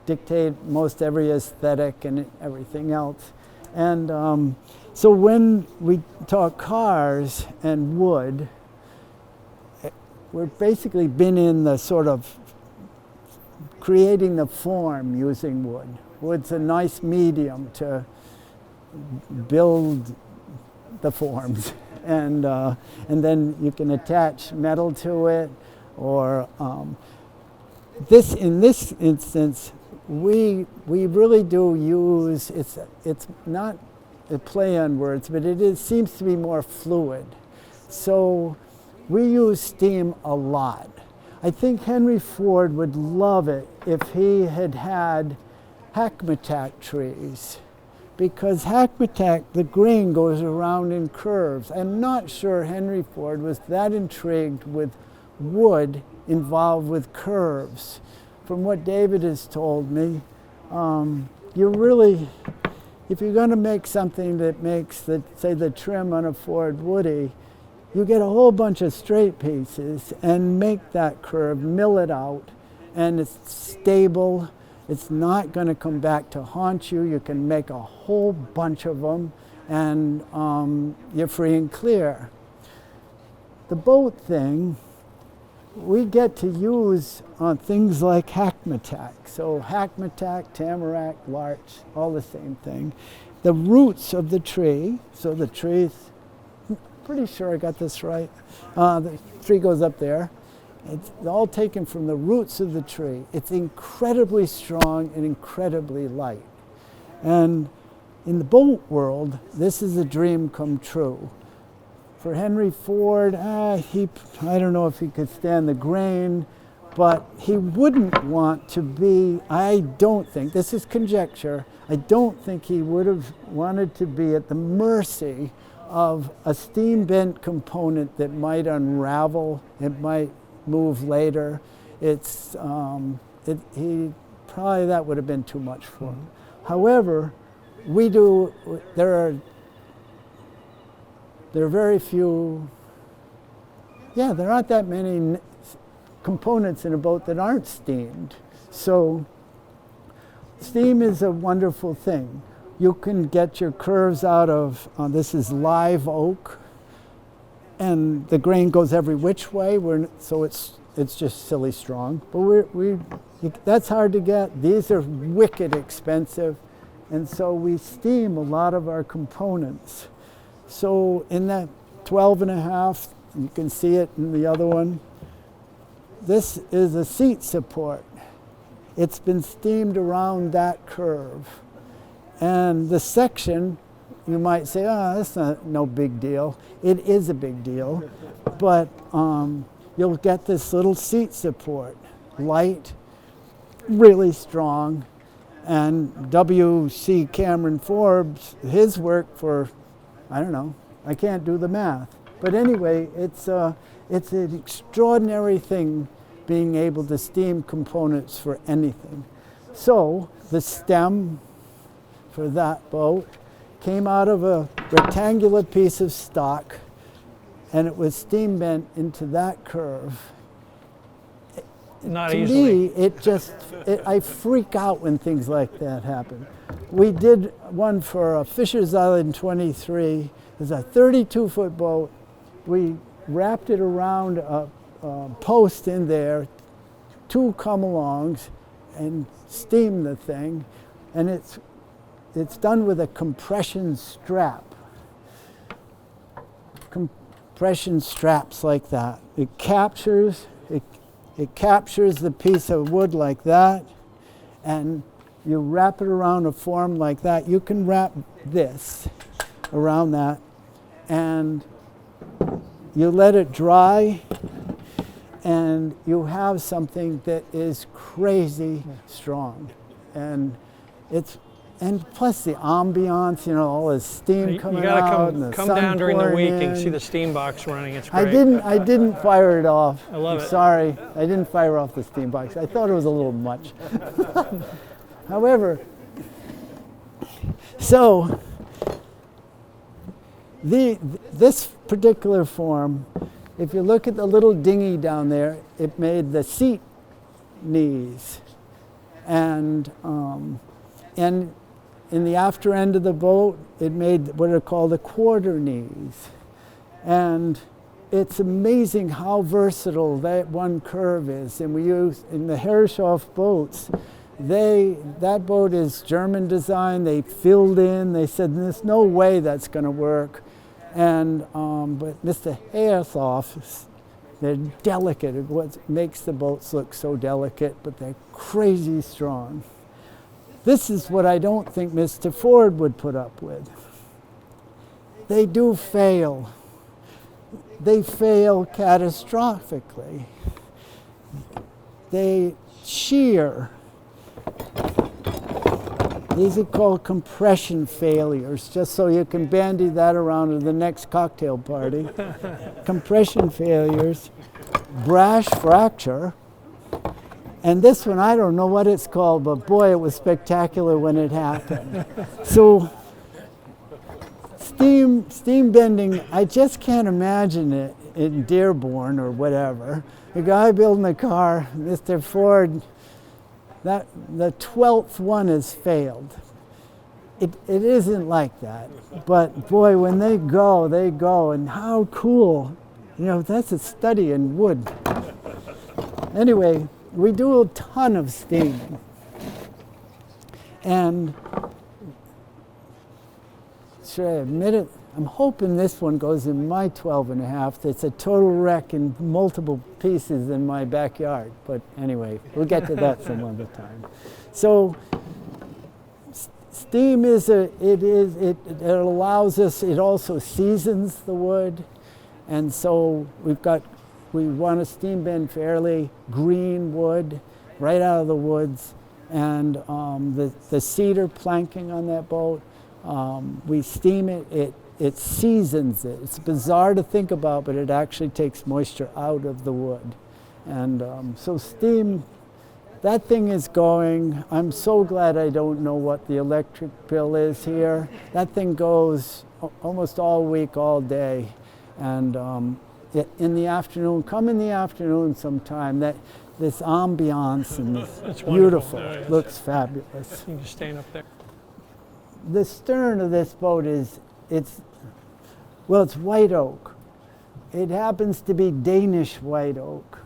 dictate most every aesthetic and everything else. And so when we talk cars and wood, we've basically been in the sort of creating the form using wood. Wood's a nice medium to build the forms, and then you can attach metal to it, or in this instance, we really do use, it's not a play on words, but seems to be more fluid. So we use steam a lot. I think Henry Ford would love it if he had hackmatack trees, because hackmatack, the grain goes around in curves. I'm not sure Henry Ford was that intrigued with wood involved with curves. From what David has told me, you really, if you're going to make something that makes, say, the trim on a Ford Woody, you get a whole bunch of straight pieces and make that curve, mill it out, and it's stable. It's not going to come back to haunt you. You can make a whole bunch of them, and you're free and clear. The boat thing, we get to use on things like hackmatack. So hackmatack, tamarack, larch, all the same thing. The roots of the tree, so the tree's, pretty sure I got this right. The tree goes up there. It's all taken from the roots of the tree. It's incredibly strong and incredibly light. And in the boat world, this is a dream come true. For Henry Ford, I don't know if he could stand the grain, but he wouldn't want to be, I don't think, this is conjecture, I don't think he would have wanted to be at the mercy of a steam bent component that might unravel, it might move later. He probably, that would have been too much for him. However, there are very few, there aren't that many components in a boat that aren't steamed. So steam is a wonderful thing. You can get your curves out of, this is live oak, and the grain goes every which way, so it's just silly strong. But that's hard to get. These are wicked expensive, and so we steam a lot of our components. So in that 12.5, you can see it in the other one, this is a seat support. It's been steamed around that curve. And the section, you might say, oh, that's no big deal. It is a big deal, but you'll get this little seat support, light, really strong. And W.C. Cameron Forbes, his work for, I don't know, I can't do the math. But anyway, it's an extraordinary thing being able to steam components for anything. So the stem for that boat came out of a rectangular piece of stock, and it was steam bent into that curve. Not to easily. me, I freak out when things like that happen. We did one for Fisher's Island 23. It was a 32-foot boat. We wrapped it around a post in there, 2 come-alongs, and steamed the thing. And it's done with a compression strap. Compression straps like that. It captures the piece of wood like that, and you wrap it around a form like that. You can wrap this around that, and you let it dry, and you have something that is crazy strong. And plus the ambiance, you know, all the steam coming out. You gotta come down during the week and see the steam box running. It's great. I didn't fire it off. I love it. Sorry, I didn't fire off the steam box. I thought it was a little much. However, so this particular form, if you look at the little dinghy down there, it made the seat knees, and in the after end of the boat, it made what are called the quarter knees. And it's amazing how versatile that one curve is. And we use, in the Herreshoff boats, that boat is German design. They filled in, they said, there's no way that's gonna work. And, but Mr. Herreshoff, they're delicate. It's what makes the boats look so delicate, but they're crazy strong. This is what I don't think Mr. Ford would put up with. They do fail. They fail catastrophically. They shear. These are called compression failures, just so you can bandy that around at the next cocktail party. Compression failures, brash fracture. And this one, I don't know what it's called, but boy, it was spectacular when it happened. So steam bending, I just can't imagine it in Dearborn or whatever. The guy building a car, Mr. Ford, the 12th one has failed. It isn't like that. But boy, when they go, and how cool. You know, that's a study in wood. Anyway, we do a ton of steaming. And should I admit it? I'm hoping this one goes in my 12.5. It's a total wreck in multiple pieces in my backyard. But anyway, we'll get to that some other time. So steam it allows us, it also seasons the wood. And so we want to steam bend fairly green wood right out of the woods, and the cedar planking on that boat, we steam it seasons it. It's bizarre to think about, but it actually takes moisture out of the wood. And so steam, that thing is going. I'm so glad I don't know what the electric bill is here. That thing goes almost all week, all day. And in the afternoon, come in the afternoon sometime, this ambiance and it's beautiful, looks fabulous. You can just stand up there. The stern of this boat it's white oak. It happens to be Danish white oak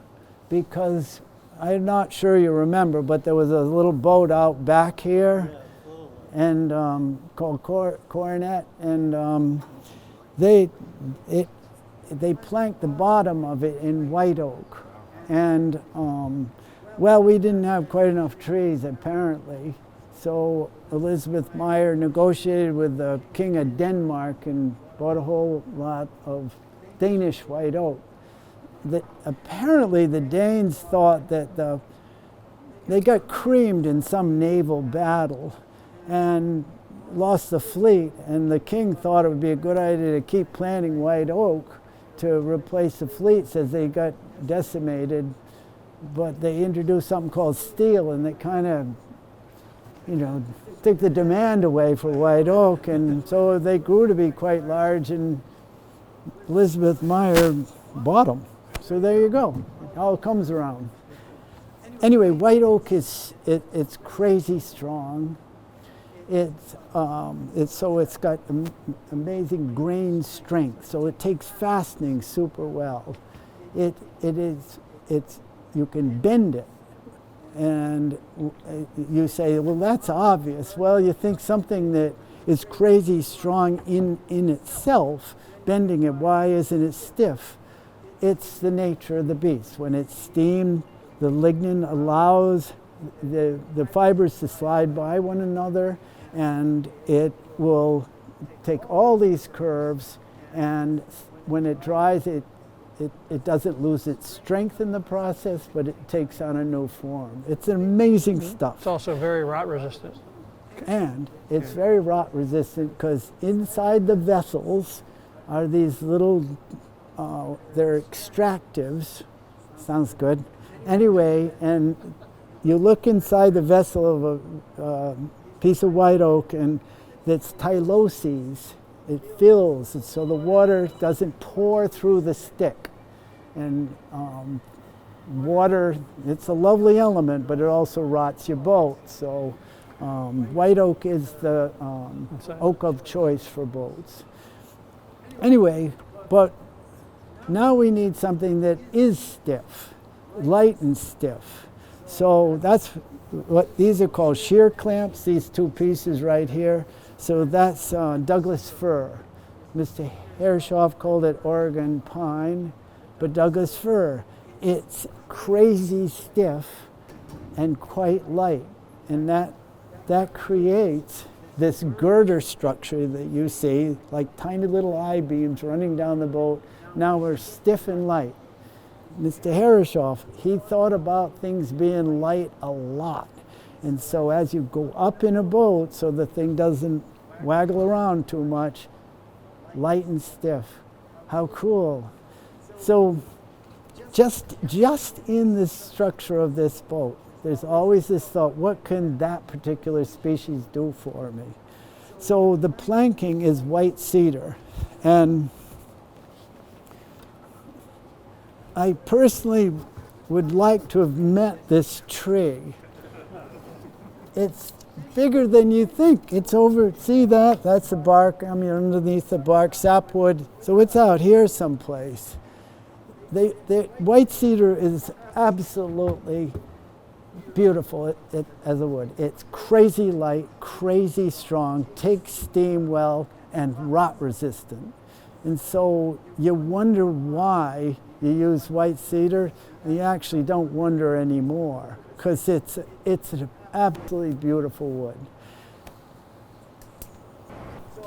because I'm not sure you remember, but there was a little boat out back here and called Coronet, and they planked the bottom of it in white oak. And, well, we didn't have quite enough trees, apparently. So Elizabeth Meyer negotiated with the King of Denmark and bought a whole lot of Danish white oak. Apparently the Danes thought that they got creamed in some naval battle and lost the fleet, and the king thought it would be a good idea to keep planting white oak to replace the fleets as they got decimated, but they introduced something called steel, and they kind of, took the demand away for white oak, and so they grew to be quite large, and Elizabeth Meyer bought them. So there you go. It all comes around. Anyway, white oak it's crazy strong. It's got amazing grain strength, so it takes fastening super well. You can bend it, and you say, well, that's obvious. Well, you think something that is crazy strong in itself, bending it, why isn't it stiff? It's the nature of the beast. When it's steamed, the lignin allows the fibers to slide by one another, and it will take all these curves, and when it dries, it doesn't lose its strength in the process, but it takes on a new form. It's amazing stuff. It's also very rot resistant. And it's very rot resistant because inside the vessels are these little, they're extractives. Sounds good. Anyway, and you look inside the vessel of a piece of white oak, and it's tyloses. It fills, and so the water doesn't pour through the stick. And water, it's a lovely element, but it also rots your boat. So white oak is the oak of choice for boats. Anyway, but now we need something that is stiff, light and stiff. So that's what these are called, shear clamps, these two pieces right here. So that's Douglas fir. Mr. Herreshoff called it Oregon pine, but Douglas fir. It's crazy stiff and quite light, and that creates this girder structure that you see, like tiny little I-beams running down the boat. Now we're stiff and light. Mr. Herreshoff, he thought about things being light a lot. And so as you go up in a boat, so the thing doesn't waggle around too much, light and stiff. How cool. So just in the structure of this boat, there's always this thought, what can that particular species do for me? So the planking is white cedar. And I personally would like to have met this tree. It's bigger than you think. It's over, see that? That's the bark. I mean, underneath the bark, sapwood. So it's out here someplace. White cedar is absolutely beautiful as a wood. It's crazy light, crazy strong, takes steam well, and rot resistant. And so you wonder why you use white cedar, and you actually don't wonder anymore, because it's an absolutely beautiful wood.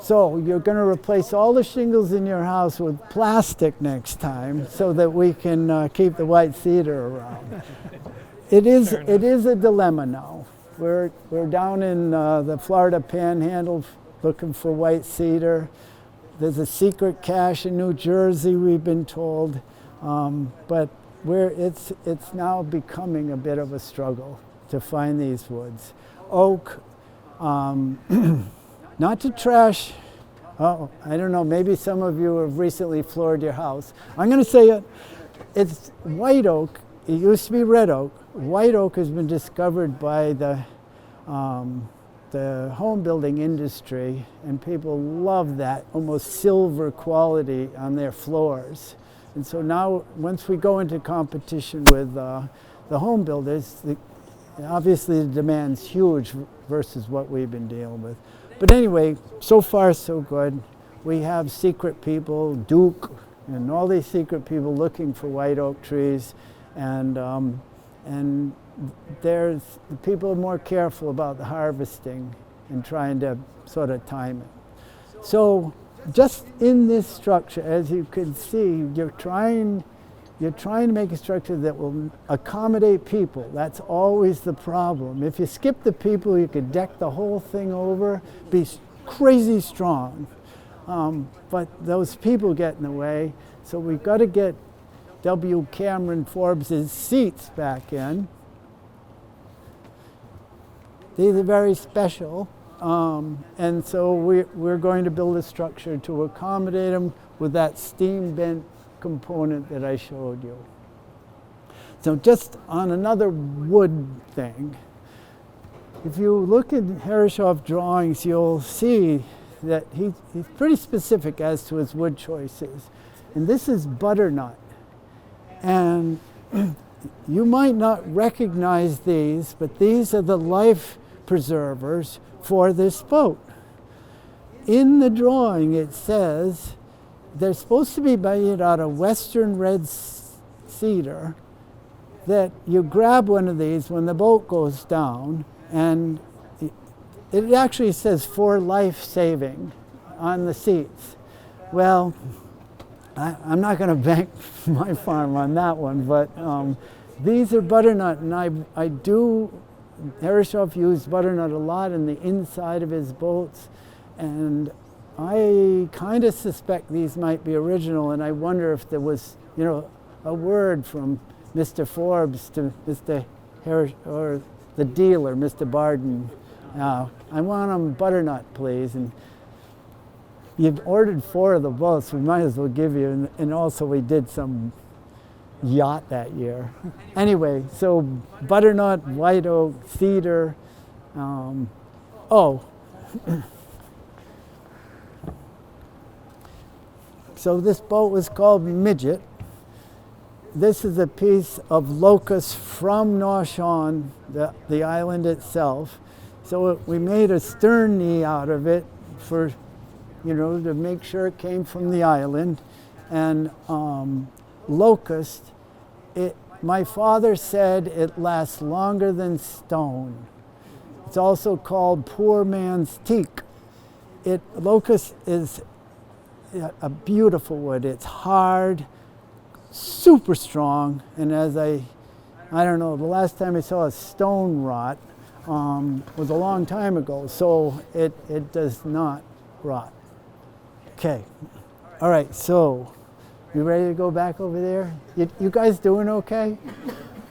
So you're going to replace all the shingles in your house with plastic next time, so that we can keep the white cedar around. It is a dilemma now. We're down in the Florida Panhandle looking for white cedar. There's a secret cache in New Jersey, we've been told, but it's now becoming a bit of a struggle to find these woods. Oak, not to trash, I don't know, maybe some of you have recently floored your house. I'm going to say it, it's white oak. It used to be red oak. White oak has been discovered by the home building industry, and people love that almost silver quality on their floors. And so now, once we go into competition with the home builders, obviously the demand's huge versus what we've been dealing with. But anyway, so far so good. We have secret people, Duke, and all these secret people looking for white oak trees, and the people are more careful about the harvesting and trying to sort of time it. So just in this structure, as you can see, you're trying you're trying to make a structure that will accommodate people. That's always the problem. If you skip the people, you could deck the whole thing over, be crazy strong. But those people get in the way, so we've got to get W. Cameron Forbes' seats back in. These are very special, and so we're going to build a structure to accommodate them with that steam bent component that I showed you. So just on another wood thing, if you look at Herreshoff drawings, you'll see that he's pretty specific as to his wood choices. And this is butternut. And you might not recognize these, but these are the life preservers for this boat. In the drawing it says they're supposed to be made out of western red cedar, that you grab one of these when the boat goes down, and it actually says for life saving on the seats. Well, I'm not going to bank my farm on that one, but these are butternut, and I do, Herreshoff used butternut a lot in the inside of his boats, and I kind of suspect these might be original, and I wonder if there was, you know, a word from Mr. Forbes to Mr. Harris, or the dealer, Mr. Barden. I want them butternut, please. And you've ordered 4 of the boats, we might as well give you, and also we did some yacht that year. Anyway, so butternut, white oak, cedar. So this boat was called Midget. This is a piece of locust from Noshawn, the island itself. So we made a stern knee out of it for, you know, to make sure it came from the island. And locust, my father said it lasts longer than stone. It's also called poor man's teak. Locust is a beautiful wood. It's hard, super strong, and as I don't know, the last time I saw a stone rot was a long time ago, so it does not rot. Okay, all right, so you ready to go back over there? You guys doing okay?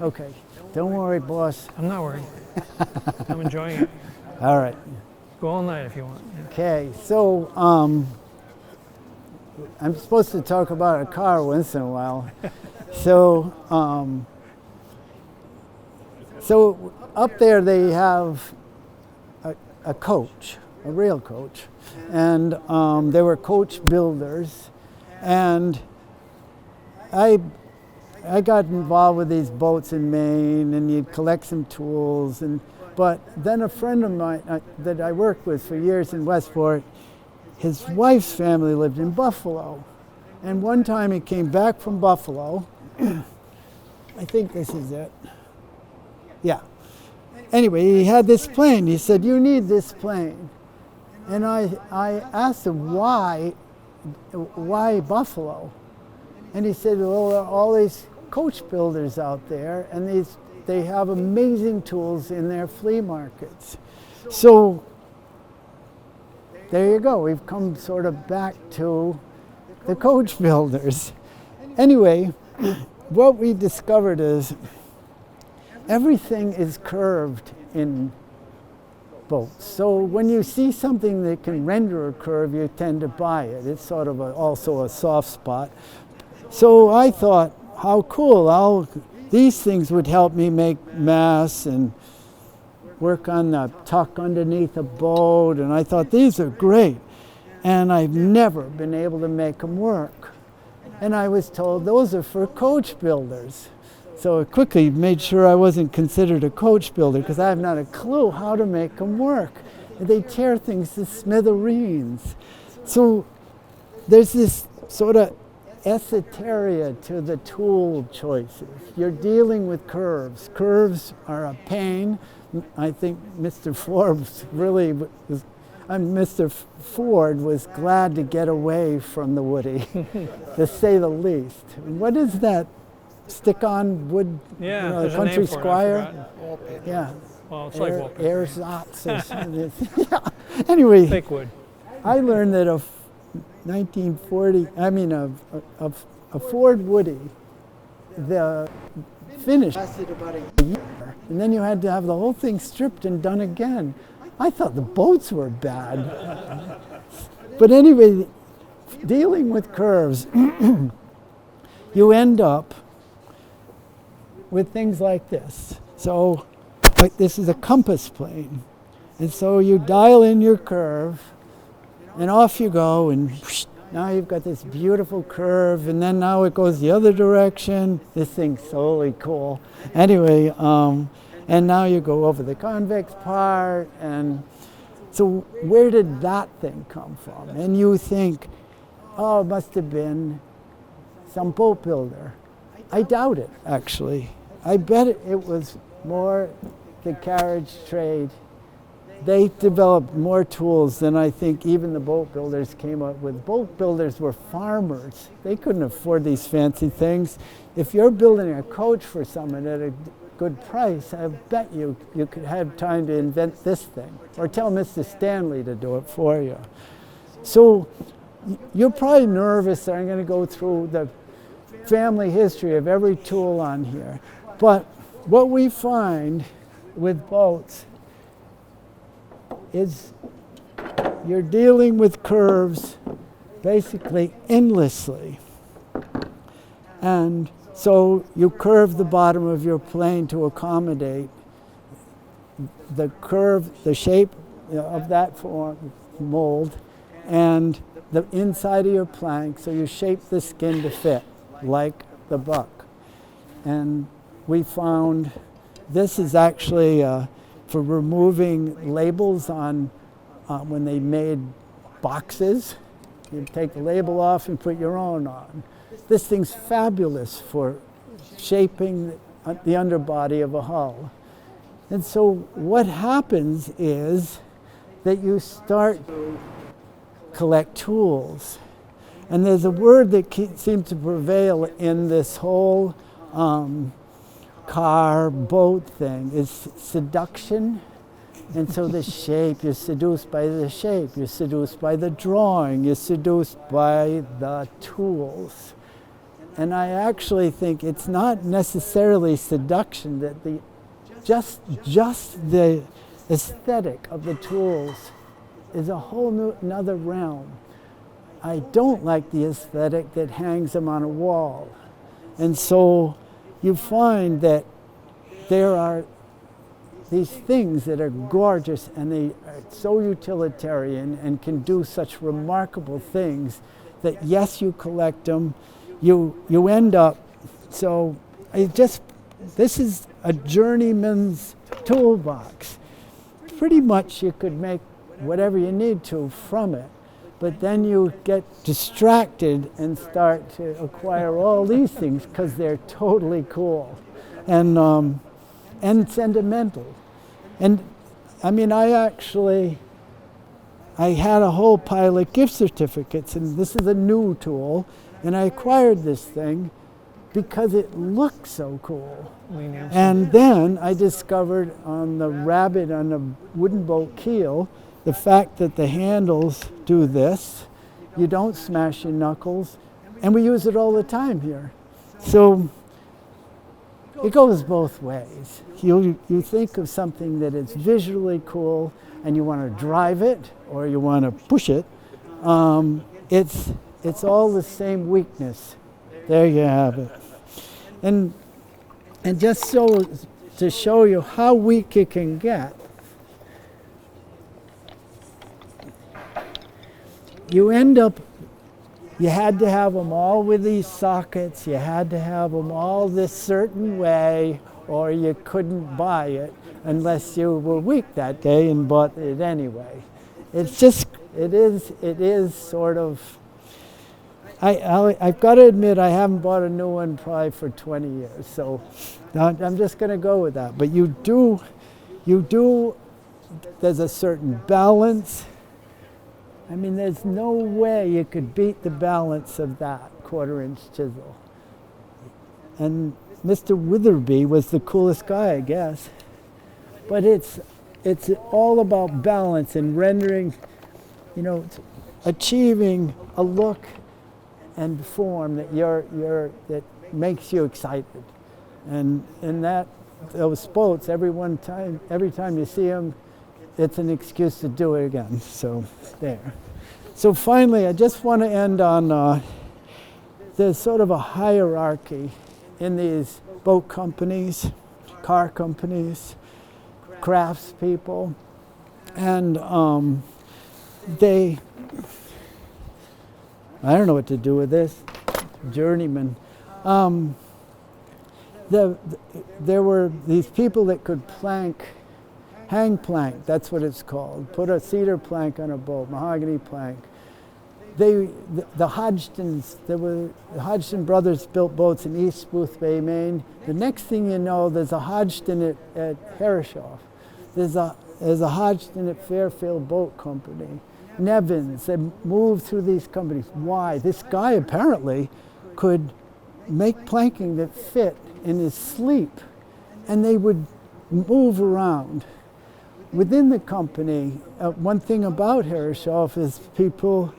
Okay, don't worry, boss. I'm not worried. I'm enjoying it. All right. Go all night if you want. Yeah. Okay, so I'm supposed to talk about a car once in a while. So up there they have a coach, a rail coach, and they were coach builders, and I got involved with these boats in Maine, and you'd collect some tools, but then a friend of mine that I worked with for years in Westport, his wife's family lived in Buffalo, and one time he came back from Buffalo. I think this is it. Yeah. Anyway, he had this plane. He said, "You need this plane." And I asked him, why Buffalo? And he said, well, there are all these coach builders out there, and they have amazing tools in their flea markets. So there you go. We've come sort of back to the coach builders. Anyway, what we discovered is everything is curved in boats. So when you see something that can render a curve, you tend to buy it. It's sort of also a soft spot. So I thought, how cool, these things would help me make masts and work on the tuck underneath a boat, and I thought these are great. And I've never been able to make them work. And I was told those are for coach builders. So I quickly made sure I wasn't considered a coach builder, because I have not a clue how to make them work. They tear things to smithereens. So there's this sort of esoteria to the tool choices. You're dealing with curves. Curves are a pain. I think Mr. Forbes really was, Mr. Ford was glad to get away from the woody, to say the least. What is that stick-on wood, Yeah, you know, there's the a name country for it, I've squire. forgotten. Yeah. Well, it's like wallpaper. Ersatz or something. Yeah. Anyway, Thick wood. I learned that a Ford Woody, the finish lasted about a year, and then you had to have the whole thing stripped and done again. I thought the boats were bad. But anyway, dealing with curves, you end up with things like this. So, like this is a compass plane. And so you dial in your curve, and off you go, and whoosh, now you've got this beautiful curve, and then now it goes the other direction. This thing's totally cool. Anyway, and now you go over the convex part, and so where did that thing come from? And you think, oh, it must have been some boat builder. I doubt it, actually. I bet it was more the carriage trade. They developed more tools than I think even the boat builders came up with. Boat builders were farmers. They couldn't afford these fancy things. If you're building a coach for someone at a good price, I bet you could have time to invent this thing or tell Mr. Stanley to do it for you. So you're probably nervous that I'm going to go through the family history of every tool on here. But what we find with boats is you're dealing with curves basically endlessly. And so you curve the bottom of your plane to accommodate the curve, the shape of that form, mold, and the inside of your plank, so you shape the skin to fit, like the buck. And we found this is actually for removing labels on when they made boxes. You take the label off and put your own on. This thing's fabulous for shaping the underbody of a hull. And so what happens is that you start to collect tools. And there's a word that seems to prevail in this whole car, boat thing, is seduction. And so the shape, you're seduced by the shape, you're seduced by the drawing, you're seduced by the tools. And I actually think it's not necessarily seduction, that just the aesthetic of the tools is a whole another realm. I don't like the aesthetic that hangs them on a wall. And so you find that there are these things that are gorgeous and they are so utilitarian and can do such remarkable things that yes, you collect them, you end up, so this is a journeyman's toolbox. Pretty much you could make whatever you need to from it, but then you get distracted and start to acquire all these things because they're totally cool and sentimental. And I mean, I had a whole pile of gift certificates, and this is a new tool, and I acquired this thing because it looks so cool. And then I discovered on the rabbit on the wooden boat keel, the fact that the handles do this, you don't smash your knuckles, and we use it all the time here. So it goes both ways. You think of something that is visually cool and you want to drive it or you want to push it, it's all the same weakness. There you have it. And just so to show you how weak it can get, you end up, you had to have them all with these sockets, you had to have them all this certain way, or you couldn't buy it unless you were weak that day and bought it anyway. It's just, it is sort of, I've got to admit I haven't bought a new one probably for 20 years, so I'm just going to go with that. But you do, there's a certain balance. I mean, there's no way you could beat the balance of that 1/4-inch chisel. and Mr. Witherby was the coolest guy, I guess. But it's all about balance and rendering, you know, achieving a look and form that that makes you excited. And those boats, every time you see them, it's an excuse to do it again. So there. So finally, I just want to end on there's sort of a hierarchy in these boat companies, car companies, craftspeople, and I don't know what to do with this, journeyman. There were these people that could hang plank, that's what it's called, put a cedar plank on a boat, mahogany plank. The Hodgson brothers built boats in East Boothbay, Maine. The next thing you know, there's a Hodgson at Herreshoff. There's a Hodgson at Fairfield Boat Company. Nevins, they moved through these companies. Why? This guy apparently could make planking that fit in his sleep, and they would move around. Within the company, one thing about Herreshoff is people,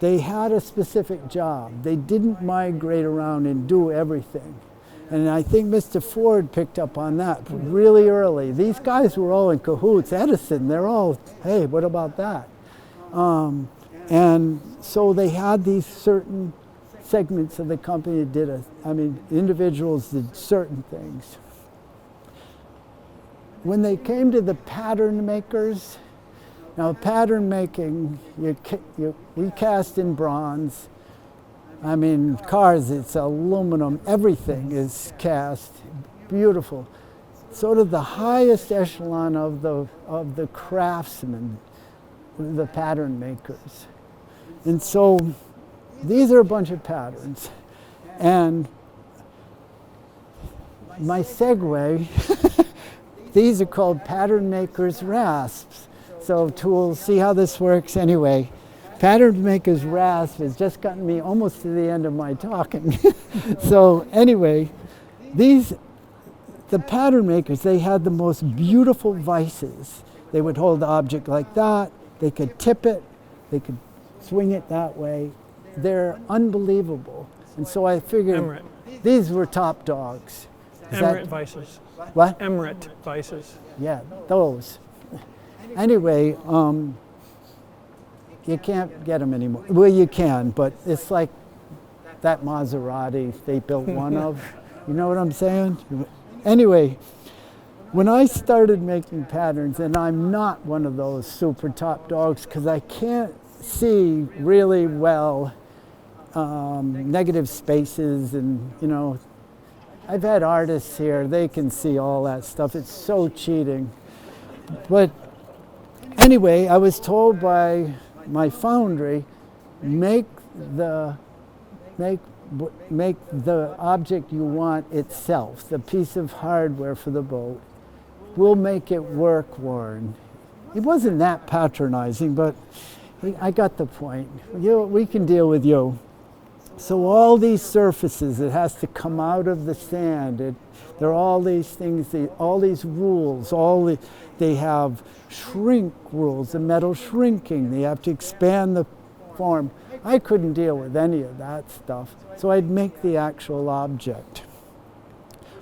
they had a specific job. They didn't migrate around and do everything. And I think Mr. Ford picked up on that really early. These guys were all in cahoots. Edison, they're all, hey, what about that? And so they had these certain segments of the company that did individuals did certain things. When they came to the pattern makers, now pattern making, we cast in bronze. I mean, cars, it's aluminum, everything is cast, beautiful. Sort of the highest echelon of the craftsmen, the pattern makers. And so these are a bunch of patterns. And my segue, these are called pattern makers rasps. So tools, see how this works anyway. Pattern maker's rasp has just gotten me almost to the end of my talking. So anyway, the pattern makers, they had the most beautiful vices. They would hold the object like that, they could tip it, they could swing it that way. They're unbelievable. And so I figured these were top dogs. Emirate vices. What? Emirate vices. Yeah, those. Anyway, you can't get them anymore. Well, you can, but it's like that Maserati they built one of. You know what I'm saying? Anyway, when I started making patterns, and I'm not one of those super top dogs because I can't see really well negative spaces, and you know, I've had artists here, they can see all that stuff. It's so cheating. But anyway, I was told by my foundry, make the object you want itself, the piece of hardware for the boat. We'll make it work, Warren. He wasn't that patronizing, but I got the point. We can deal with you. So all these surfaces, it has to come out of the sand. There are all these things, all these rules, they have shrink rules, the metal shrinking. They have to expand the form. I couldn't deal with any of that stuff, so I'd make the actual object.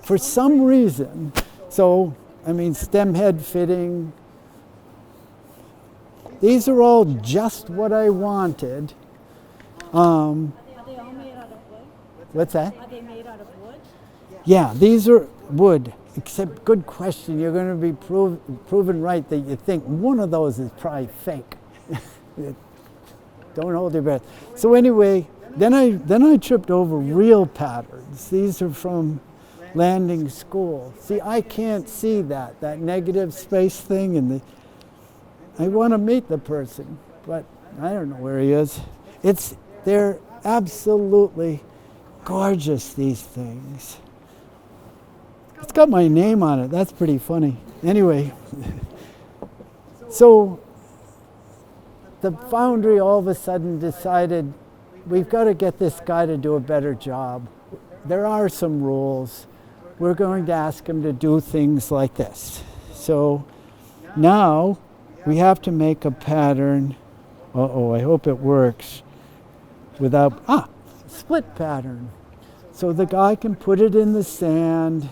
For some reason, stem head fitting, these are all just what I wanted. Are they all made out of wood? What's that? Are they made out of wood? Yeah, these are wood, except, good question, you're going to be proven right that you think one of those is probably fake. Don't hold your breath. So anyway, then I tripped over real patterns. These are from landing school. See, I can't see that negative space thing, and I want to meet the person, but I don't know where he is. They're absolutely gorgeous, these things. It's got my name on it. That's pretty funny. Anyway, so the foundry all of a sudden decided we've got to get this guy to do a better job. there are some rules. We're going to ask him to do things like this. So now we have to make a pattern. Uh-oh, I hope it works without, split pattern. So the guy can put it in the sand,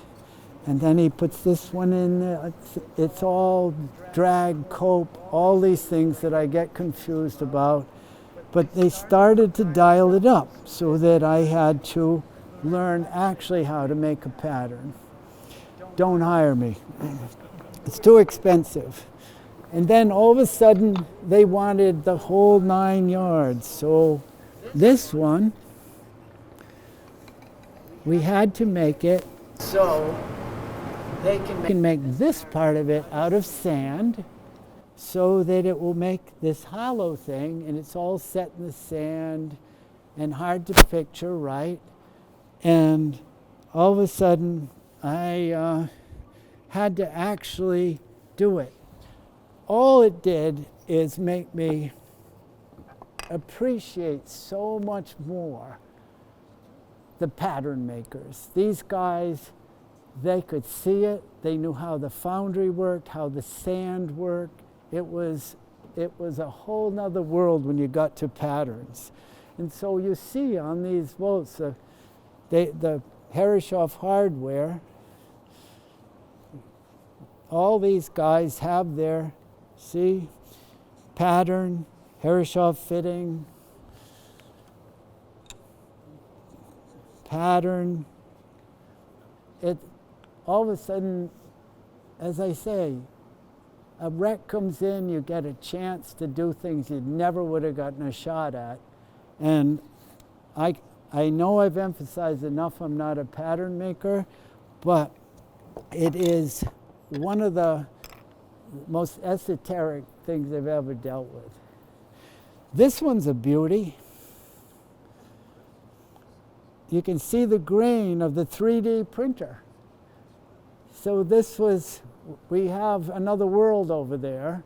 and then he puts this one in there. It's all drag, cope, all these things that I get confused about. But they started to dial it up so that I had to learn actually how to make a pattern. Don't hire me. It's too expensive. And then all of a sudden, they wanted the whole 9 yards. So this one, we had to make it so they can make this part of it out of sand so that it will make this hollow thing, and it's all set in the sand and hard to picture, right? And all of a sudden, I had to actually do it. All it did is make me appreciate so much more the pattern makers. These guys, they could see it. They knew how the foundry worked, how the sand worked. It was a whole nother world when you got to patterns. And so you see on these boats, the Herreshoff hardware, all these guys have their, see, pattern, Herreshoff fitting, pattern. It all of a sudden, as I say, a wreck comes in, you get a chance to do things you never would have gotten a shot at. And I know I've emphasized enough I'm not a pattern maker, but it is one of the most esoteric things I've ever dealt with. This one's a beauty. You can see the grain of the 3D printer. So this was, we have another world over there,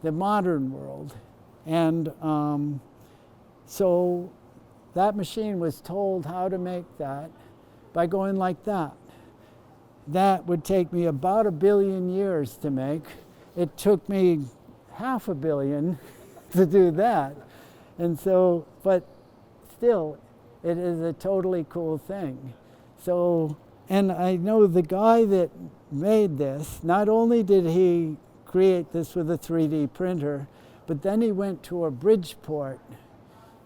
the modern world. And so that machine was told how to make that by going like that. That would take me about 1 billion years to make. It took me 500 million to do that. And so, but still, it is a totally cool thing. So, and I know the guy that made this, not only did he create this with a 3D printer, but then he went to a Bridgeport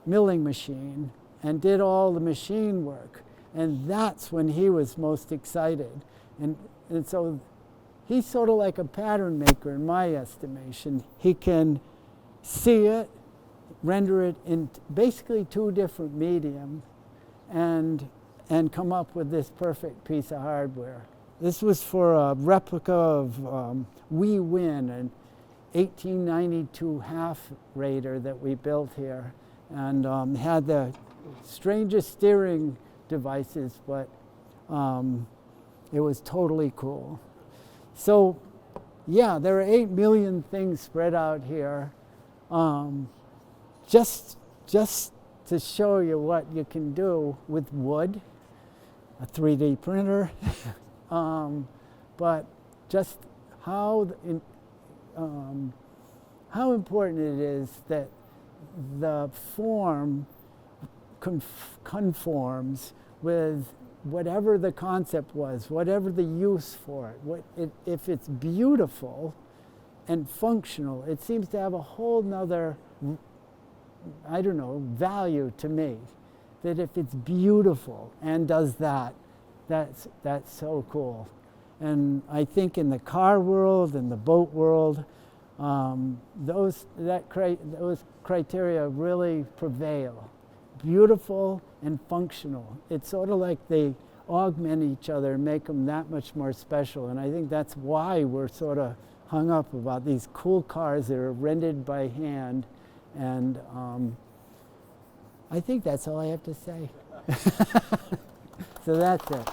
milling machine and did all the machine work. And that's when he was most excited. And so he's sort of like a pattern maker in my estimation. He can see it, render it in basically 2 different mediums, and come up with this perfect piece of hardware. This was for a replica of We Win, an 1892 half Raider that we built here, and had the strangest steering devices, but it was totally cool. So yeah, there are 8 million things spread out here. Just to show you what you can do with wood, a 3D printer, but just how important it is that the form conforms with whatever the concept was, whatever the use for it. If it's beautiful and functional, it seems to have a whole nother, I don't know, value to me. That if it's beautiful and does that, that's so cool. And I think in the car world and the boat world, those criteria really prevail. Beautiful and functional. It's sort of like they augment each other and make them that much more special. And I think that's why we're sort of hung up about these cool cars that are rendered by hand. And I think that's all I have to say. So that's it.